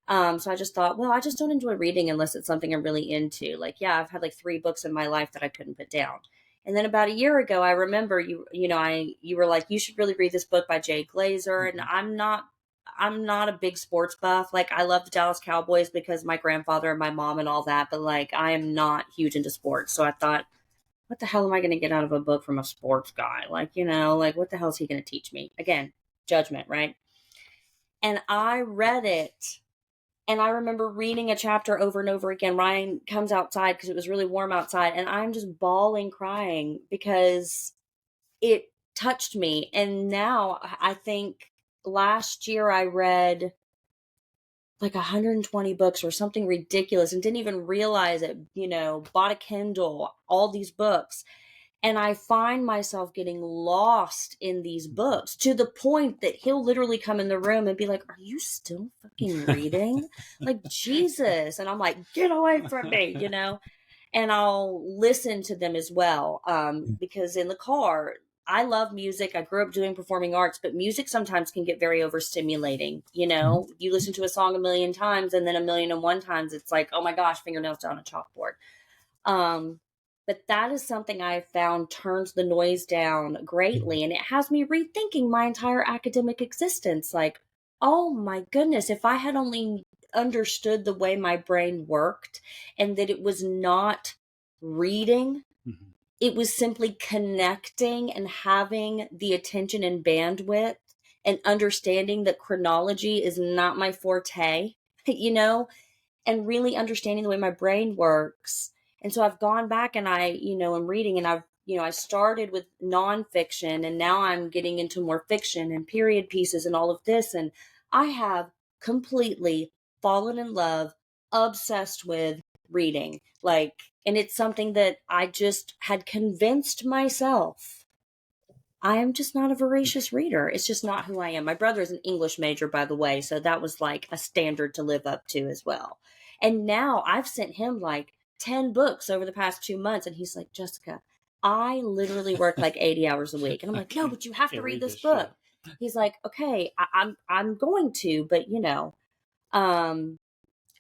So I just thought, well, I just don't enjoy reading unless it's something I'm really into. Like, yeah, I've had like 3 books in my life that I couldn't put down. And then about a year ago, I remember you were like, you should really read this book by Jay Glazer. And I'm not a big sports buff. Like, I love the Dallas Cowboys because my grandfather and my mom and all that, but like, I am not huge into sports. So I thought, what the hell am I going to get out of a book from a sports guy? Like, like, what the hell is he going to teach me? Again, judgment, right? And I read it. And I remember reading a chapter over and over again. Ryan comes outside because it was really warm outside. And I'm just bawling, crying because it touched me. And now I think last year I read like 120 books or something ridiculous and didn't even realize it, bought a Kindle, all these books. And I find myself getting lost in these books to the point that he'll literally come in the room and be like, are you still fucking reading? Like, Jesus. And I'm like, get away from me, and I'll listen to them as well. Because in the car, I love music. I grew up doing performing arts, but music sometimes can get very overstimulating. You listen to a song a million times and then 1,000,001 times it's like, oh my gosh, fingernails down a chalkboard. But that is something I have found turns the noise down greatly. And it has me rethinking my entire academic existence. Like, oh my goodness, if I had only understood the way my brain worked and that it was not reading, it was simply connecting and having the attention and bandwidth and understanding that chronology is not my forte, and really understanding the way my brain works. And so I've gone back and I'm reading and I started with nonfiction and now I'm getting into more fiction and period pieces and all of this. And I have completely fallen in love, obsessed with reading. Like, and it's something that I just had convinced myself I am just not a voracious reader. It's just not who I am. My brother is an English major, by the way, so that was like a standard to live up to as well. And now I've sent him like 10 books over the past 2 months, and he's like, Jessica, I literally work like 80 hours a week. And I'm like, no, but you have to read this book. He's like, okay, I'm going to, but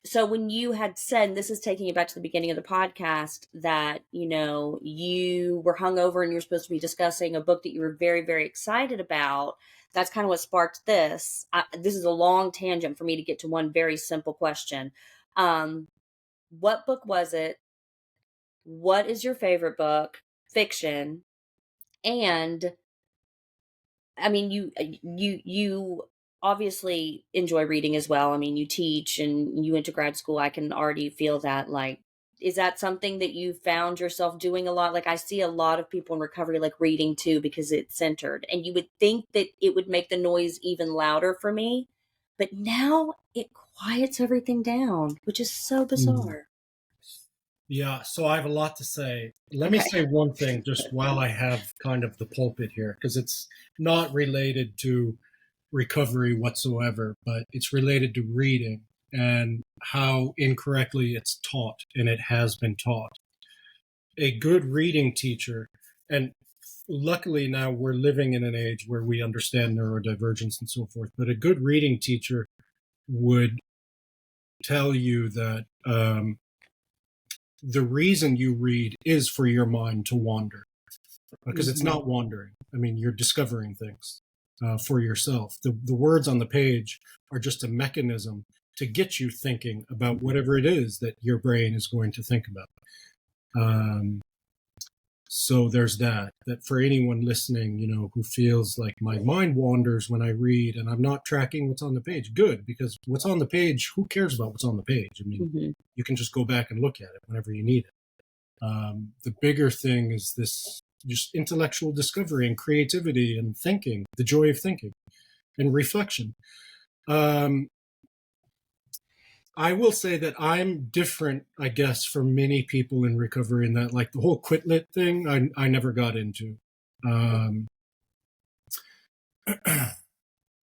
so when you had said, and this is taking you back to the beginning of the podcast, that, you were hungover and you're supposed to be discussing a book that you were very, very excited about, that's kind of what sparked this. This is a long tangent for me to get to one very simple question. What book was it? What is your favorite book? Fiction. And I mean, you obviously enjoy reading as well. I mean, you teach and you went to grad school. I can already feel that. Like, is that something that you found yourself doing a lot? Like, I see a lot of people in recovery like reading too because it's centered, and you would think that it would make the noise even louder for me, but now it quiets everything down, which is so bizarre. Yeah, so I have a lot to say. Let me say one thing just while I have kind of the pulpit here, because it's not related to recovery whatsoever, but it's related to reading and how incorrectly it's taught, and it has been taught. A good reading teacher, and luckily now we're living in an age where we understand neurodivergence and so forth, but a good reading teacher would tell you that the reason you read is for your mind to wander, because it's not wandering. I mean, you're discovering things for yourself. The words on the page are just a mechanism to get you thinking about whatever it is that your brain is going to think about. So there's that for anyone listening, who feels like my mind wanders when I read and I'm not tracking what's on the page. Good, because what's on the page, who cares about what's on the page? I mean, you can just go back and look at it whenever you need it. The bigger thing is this just intellectual discovery and creativity and thinking, the joy of thinking and reflection. I will say that I'm different, I guess, from many people in recovery in that, like, the whole quit lit thing, I never got into.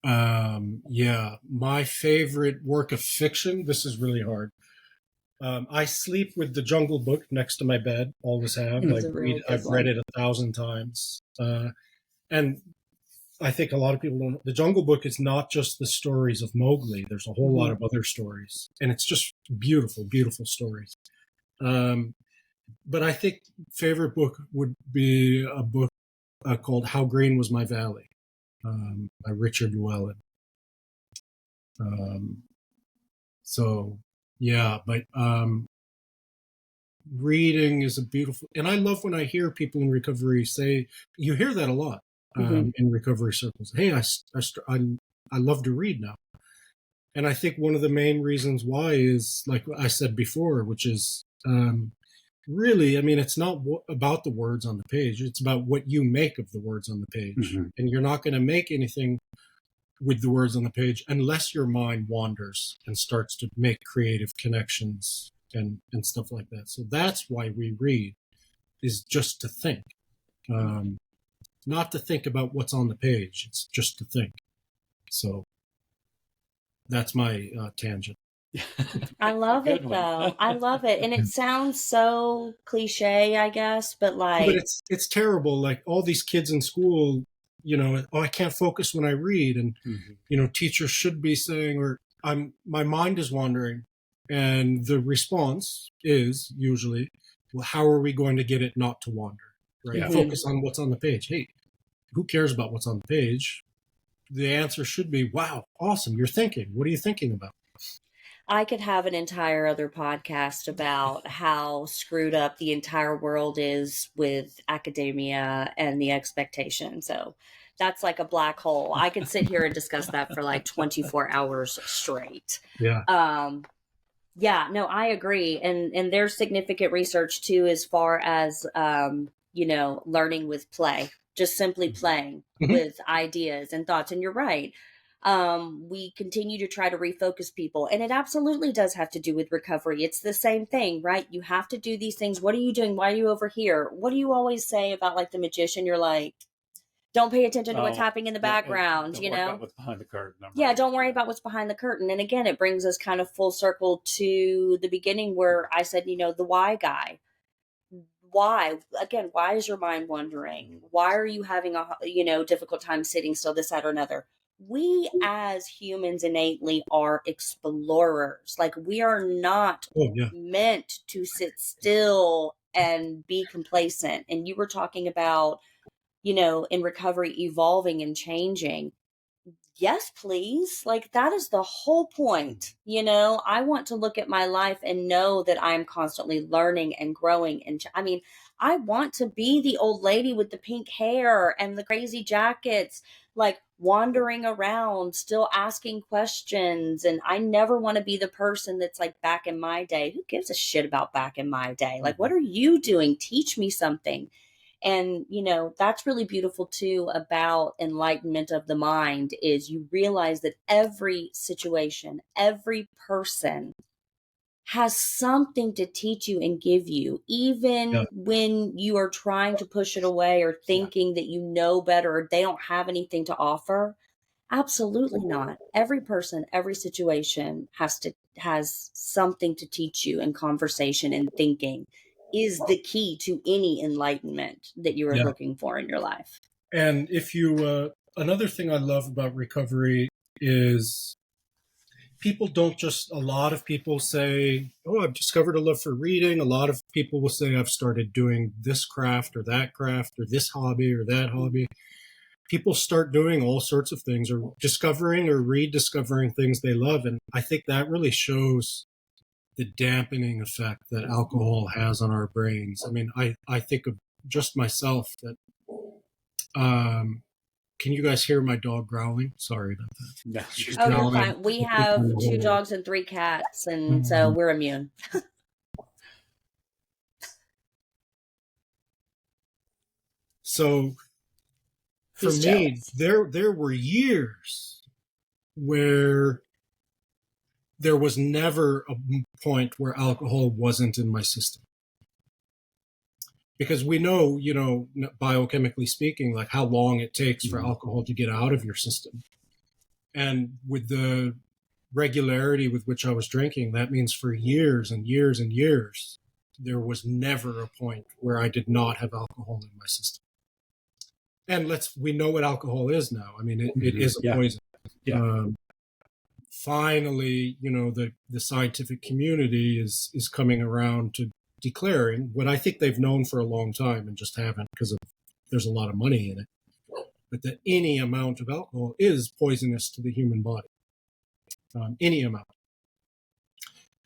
Yeah, my favorite work of fiction. This is really hard. I sleep with the Jungle Book next to my bed. Always have. It's a real good I've one. read it 1,000 times. And I think a lot of people don't know. The Jungle Book is not just the stories of Mowgli. There's a whole lot of other stories, and it's just beautiful, beautiful stories. But I think favorite book would be a book called "How Green Was My Valley" by Richard Llewellyn. So yeah, but reading is a beautiful, and I love when I hear people in recovery say, you hear that a lot in recovery circles. Hey, I love to read now. And I think one of the main reasons why is, like I said before, which is really, I mean, it's not about the words on the page. It's about what you make of the words on the page. Mm-hmm. And you're not going to make anything with the words on the page unless your mind wanders and starts to make creative connections and stuff like that. So that's why we read, is just to think. Not to think about what's on the page. It's just to think. So that's my tangent. I love it, Good one. though. I love it. And it sounds so cliche, I guess, but But it's terrible. Like all these kids in school, you know, oh, I can't focus when I read. And, you know, teachers should be saying, or my mind is wandering. And the response is usually, well, how are we going to get it not to wander? Right? Yeah. Focus on what's on the page. Hey, who cares about what's on the page? The answer should be, wow, awesome. You're thinking. What are you thinking about? I could have an entire other podcast about how screwed up the entire world is with academia and the expectation. So that's like a black hole. I could sit here and discuss that for like 24 hours straight. Yeah. Yeah, no, I agree. And there's significant research too, as far as, you know, learning with play, just simply playing with ideas and thoughts. And you're right. We continue to try to refocus people, and it absolutely does have to do with recovery. It's the same thing, right? You have to do these things. What are you doing? Why are you over here? What do you always say about like the magician? You're like, don't pay attention to what's happening in the background, Don't you worry know? about what's behind the curtain. Yeah, don't worry about what's behind the curtain. And again, it brings us kind of full circle to the beginning where I said, you know, the why guy. Why? Again, why is your mind wandering? Why are you having a, you know, difficult time sitting still, this, that, or another? We as humans innately are explorers. Like we are not meant to sit still and be complacent. And you were talking about, you know, in recovery, evolving and changing. Yes, please. Like that is the whole point. You know, I want to look at my life and know that I'm constantly learning and growing. And I mean, I want to be the old lady with the pink hair and the crazy jackets, like wandering around, still asking questions. And I never want to be the person that's like back in my day. Who gives a shit about back in my day? Like, what are you doing? Teach me something. And, you know, that's really beautiful too about enlightenment of the mind is you realize that every situation, every person has something to teach you and give you, even when you are trying to push it away or thinking that you know better or they don't have anything to offer. Absolutely not. Every person, every situation has something to teach you, and conversation and thinking is the key to any enlightenment that you are looking for in your life. And if you, another thing I love about recovery is people don't just, a lot of people say, oh, I've discovered a love for reading. A lot of people will say, I've started doing this craft or this hobby or that hobby. People start doing all sorts of things or discovering or rediscovering things they love. And I think that really shows the dampening effect that alcohol has on our brains. I mean, I think of just myself that, can you guys hear my dog growling? Sorry about that. No, She's Oh, you're growling. fine. We have 2 dogs and 3 cats, and so we're immune. So for me, there were years where there was never a point where alcohol wasn't in my system. Because we know, you know, biochemically speaking, like how long it takes for alcohol to get out of your system. And with the regularity with which I was drinking, that means for years and years and years, there was never a point where I did not have alcohol in my system. And we know what alcohol is now. I mean, it is a poison. Yeah. Finally, the scientific community is coming around to declaring what I think they've known for a long time and just haven't because there's a lot of money in it, but that any amount of alcohol is poisonous to the human body. Any amount.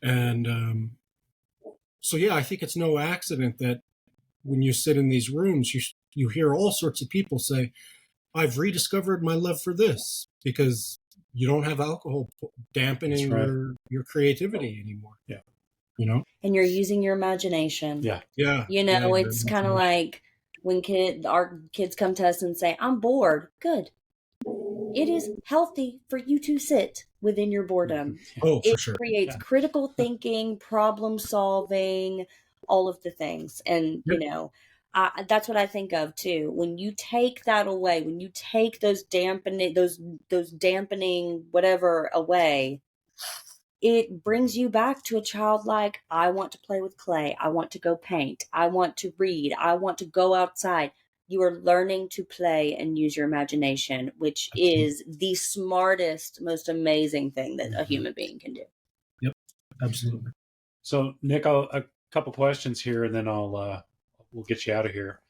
And so, yeah, I think it's no accident that when you sit in these rooms, you hear all sorts of people say, I've rediscovered my love for this, because you don't have alcohol dampening your creativity anymore. Yeah. And you're using your imagination. Yeah. Yeah. It's kind of like when our kids come to us and say, I'm bored. Good. It is healthy for you to sit within your boredom. Oh, for it sure. creates critical thinking, problem solving, all of the things. And, that's what I think of too. When you take that away, when you take those dampening whatever away, it brings you back to a childlike, I want to play with clay. I want to go paint. I want to read. I want to go outside. You are learning to play and use your imagination, which is the smartest, most amazing thing that a human being can do. Yep, absolutely. So, Nick, a couple questions here, and then we'll get you out of here.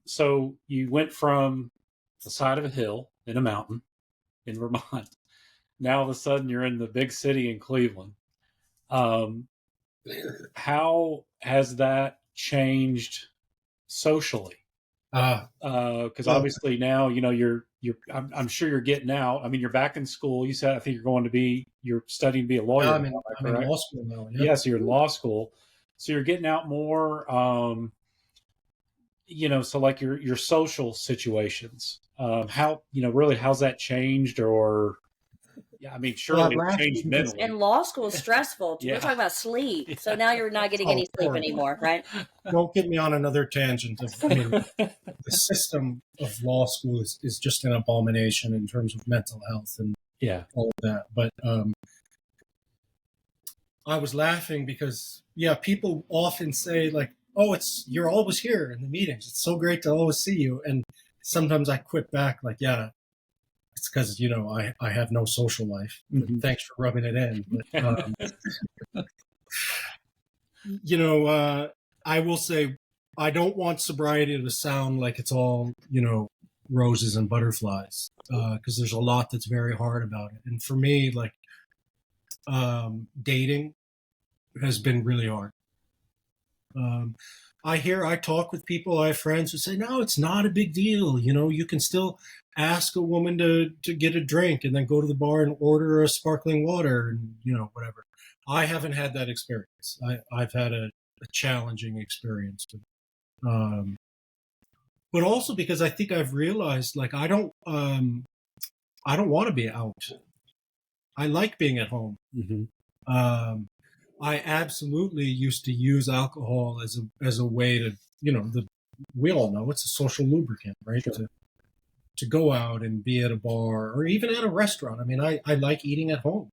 So you went from the side of a hill in a mountain in Vermont. Now all of a sudden you're in the big city in Cleveland. How has that changed socially? Because obviously now I'm sure you're getting out. I mean, you're back in school. You said I think you're studying to be a lawyer. I'm in law school now. Yeah. So you're in law school. So you're getting out more. So like your social situations. How really how's that changed? Or I mean, surely it's changed mentally. And law school is stressful. We're talking about sleep. So now you're not getting any sleep anymore, right? Don't get me on another tangent. The system of law school is just an abomination in terms of mental health and all of that. But I was laughing because, people often say like, oh, you're always here in the meetings. It's so great to always see you. And sometimes I quip back like, it's because, I have no social life. Mm-hmm. Thanks for rubbing it in. But, I will say I don't want sobriety to sound like it's all, roses and butterflies, because there's a lot that's very hard about it. And for me, like, dating has been really hard. I talk with people, I have friends who say, no, it's not a big deal. You can still ask a woman to get a drink and then go to the bar and order a sparkling water and, whatever. I haven't had that experience. I've had a challenging experience. But also because I think I've realized, like, I don't want to be out. I like being at home. Mm-hmm. I absolutely used to use alcohol as a way to, we all know it's a social lubricant, right? Sure. To go out and be at a bar or even at a restaurant. I mean, I like eating at home.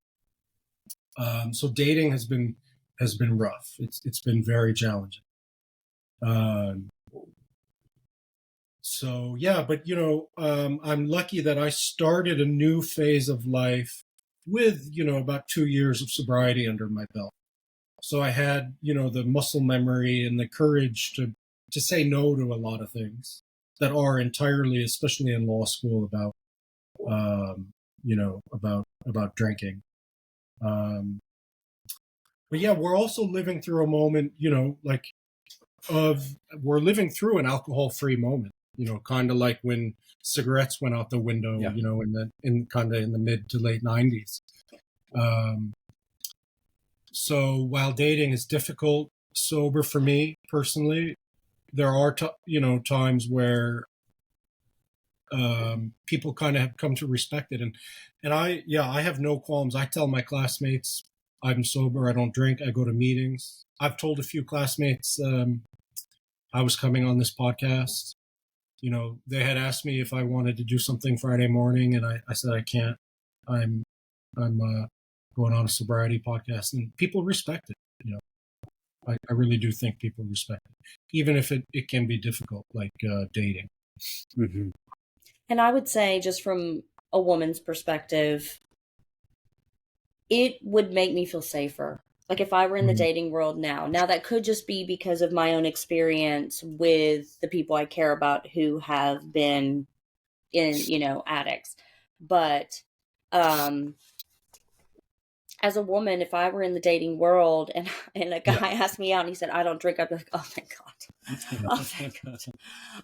So dating has been rough. It's been very challenging. But I'm lucky that I started a new phase of life with, about 2 years of sobriety under my belt. So I had, the muscle memory and the courage to say no to a lot of things that are entirely, especially in law school, about drinking. But we're also living through a moment, we're living through an alcohol-free moment, kind of like when cigarettes went out the window, in the mid to late 90s. So while dating is difficult, sober for me personally, there are times where people kind of have come to respect it, and I have no qualms. I tell my classmates I'm sober, I don't drink, I go to meetings. I've told a few classmates I was coming on this podcast. They had asked me if I wanted to do something Friday morning, and I said I can't. I'm going on a sobriety podcast, and people respect it. I really do think people respect it, even if it can be difficult, like dating. Mm-hmm. And I would say, just from a woman's perspective, it would make me feel safer. Like if I were in the dating world now that could just be because of my own experience with the people I care about who have been in, addicts. But as a woman, if I were in the dating world and a guy asked me out and he said, I don't drink, I'd be like, oh, thank God. Oh, thank God.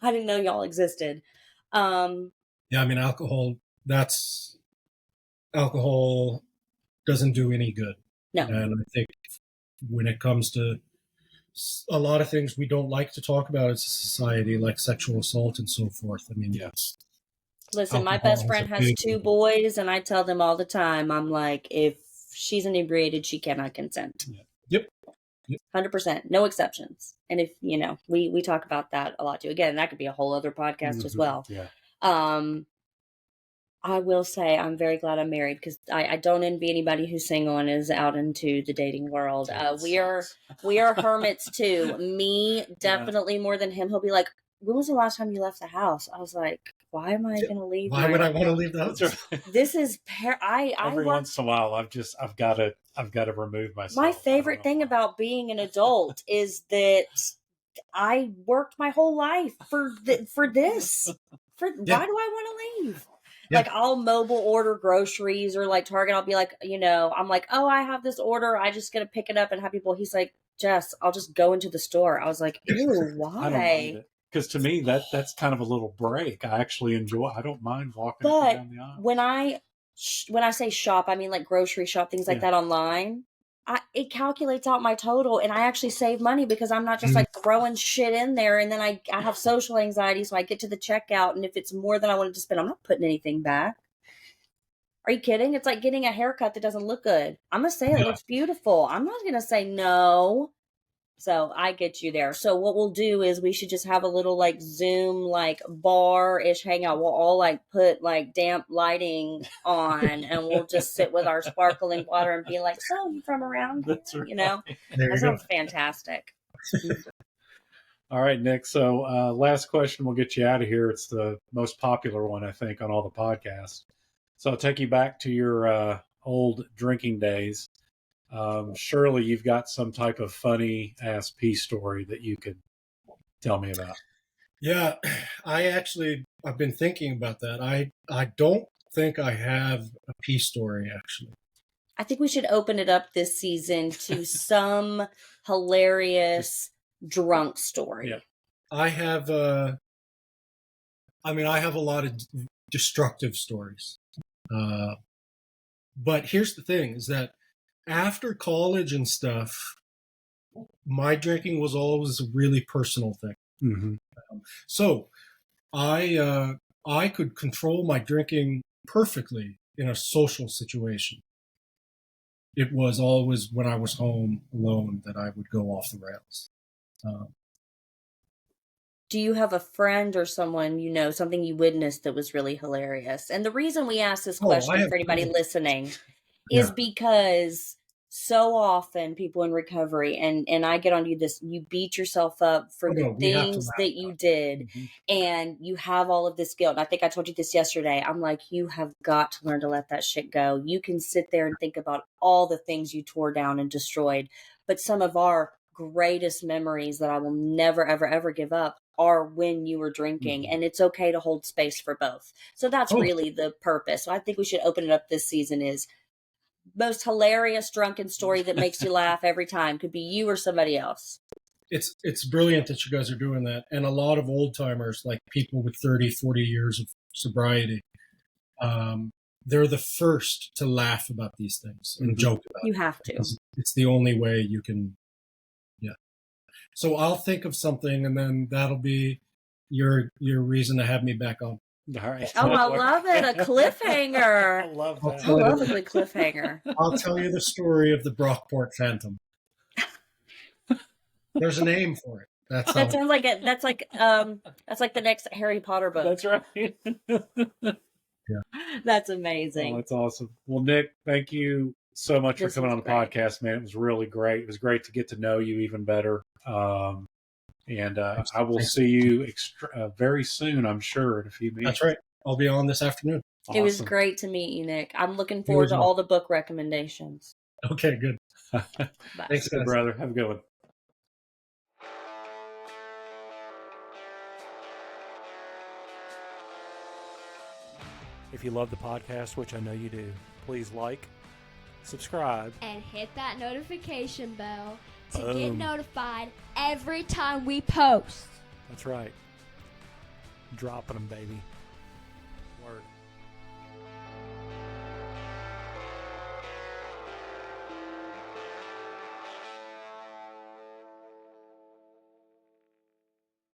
I didn't know y'all existed. Yeah, I mean, alcohol doesn't do any good. No. And I think when it comes to a lot of things we don't like to talk about as a society, like sexual assault and so forth. I mean, yes. Listen, my best friend has 2 boys, and I tell them all the time, I'm like, if she's inebriated, she cannot consent. Yep. 100%, no exceptions. And if, we talk about that a lot too. Again, that could be a whole other podcast as well. Yeah. I will say I'm very glad I'm married, because I don't envy anybody who's single and is out into the dating world. We are hermits too. Me, definitely more than him. He'll be like, when was the last time you left the house? I was like, why am I going to leave? Why would I want to leave the house? This is every once in a while I've got to remove myself. My favorite thing about being an adult is that I worked my whole life for this. Why do I want to leave? Yeah. Like I'll mobile order groceries, or like Target, I'll be like, I'm like, oh, I have this order. I just got to pick it up and have people. He's like, Jess, I'll just go into the store. I was like, ew, why? I don't mind it. Because to me, that's kind of a little break. I actually enjoy. I don't mind walking up and down the aisle. When I say shop, I mean like grocery shop, things like that online. It calculates out my total, and I actually save money because I'm not just like throwing shit in there, and then I have social anxiety, so I get to the checkout, and if it's more than I wanted to spend, I'm not putting anything back. Are you kidding? It's like getting a haircut that doesn't look good. I'm going to say it looks beautiful. I'm not going to say no. So I get you there. So what we'll do is we should just have a little like Zoom, like bar-ish hangout. We'll all like put like damp lighting on, and we'll just sit with our sparkling water and be like, so you from around here? That's right. That sounds fantastic. All right, Nick. So last question, we'll get you out of here. It's the most popular one, I think, on all the podcasts. So I'll take you back to your old drinking days. Surely you've got some type of funny ass pee story that you could tell me about. Yeah, I've been thinking about that. I don't think I have a pee story, actually. I think we should open it up this season to some hilarious drunk story. Yeah. I have a lot of destructive stories. But here's the thing, is that after college and stuff, my drinking was always a really personal thing. Mm-hmm. So I could control my drinking perfectly in a social situation. It was always when I was home alone that I would go off the rails. Do you have a friend or someone, something you witnessed that was really hilarious? And the reason we ask this question for anybody listening is because so often people in recovery, and I get on you this, you beat yourself up for the things that you did, and you have all of this guilt. And I think I told you this yesterday. I'm like, you have got to learn to let that shit go. You can sit there and think about all the things you tore down and destroyed, but some of our greatest memories that I will never, ever, ever give up are when you were drinking, and it's okay to hold space for both. So that's really the purpose. So I think we should open it up this season is most hilarious drunken story that makes you laugh every time. Could be you or somebody else. It's brilliant that you guys are doing that. And a lot of old timers, like people with 30, 40 years of sobriety, they're the first to laugh about these things and joke about it. You have to. It's the only way you can. So I'll think of something, and then that'll be your reason to have me back on. All right. Oh, I love it. A cliffhanger. I love that. I love a good cliffhanger. I'll tell you the story of the Brockport Phantom. There's a name for it. That sounds like it. That's like the next Harry Potter book. That's right. Yeah. That's Oh, amazing. that's awesome. Well, Nick, thank you so much This for coming was on the great. podcast, man. It was really great. It was great to get to know you even better. And I will Thanks. see you very soon, I'm sure, in a few minutes. That's right. I'll be on this afternoon. It was Awesome. great to meet you, Nick. I'm looking You forward as to well. all the book recommendations. Okay, good. Bye. Thanks, Good, guys. brother. Have a good one. If you love the podcast, which I know you do, please like, subscribe, And hit that notification bell to get Boom. notified every time we post. That's right. Dropping them, baby.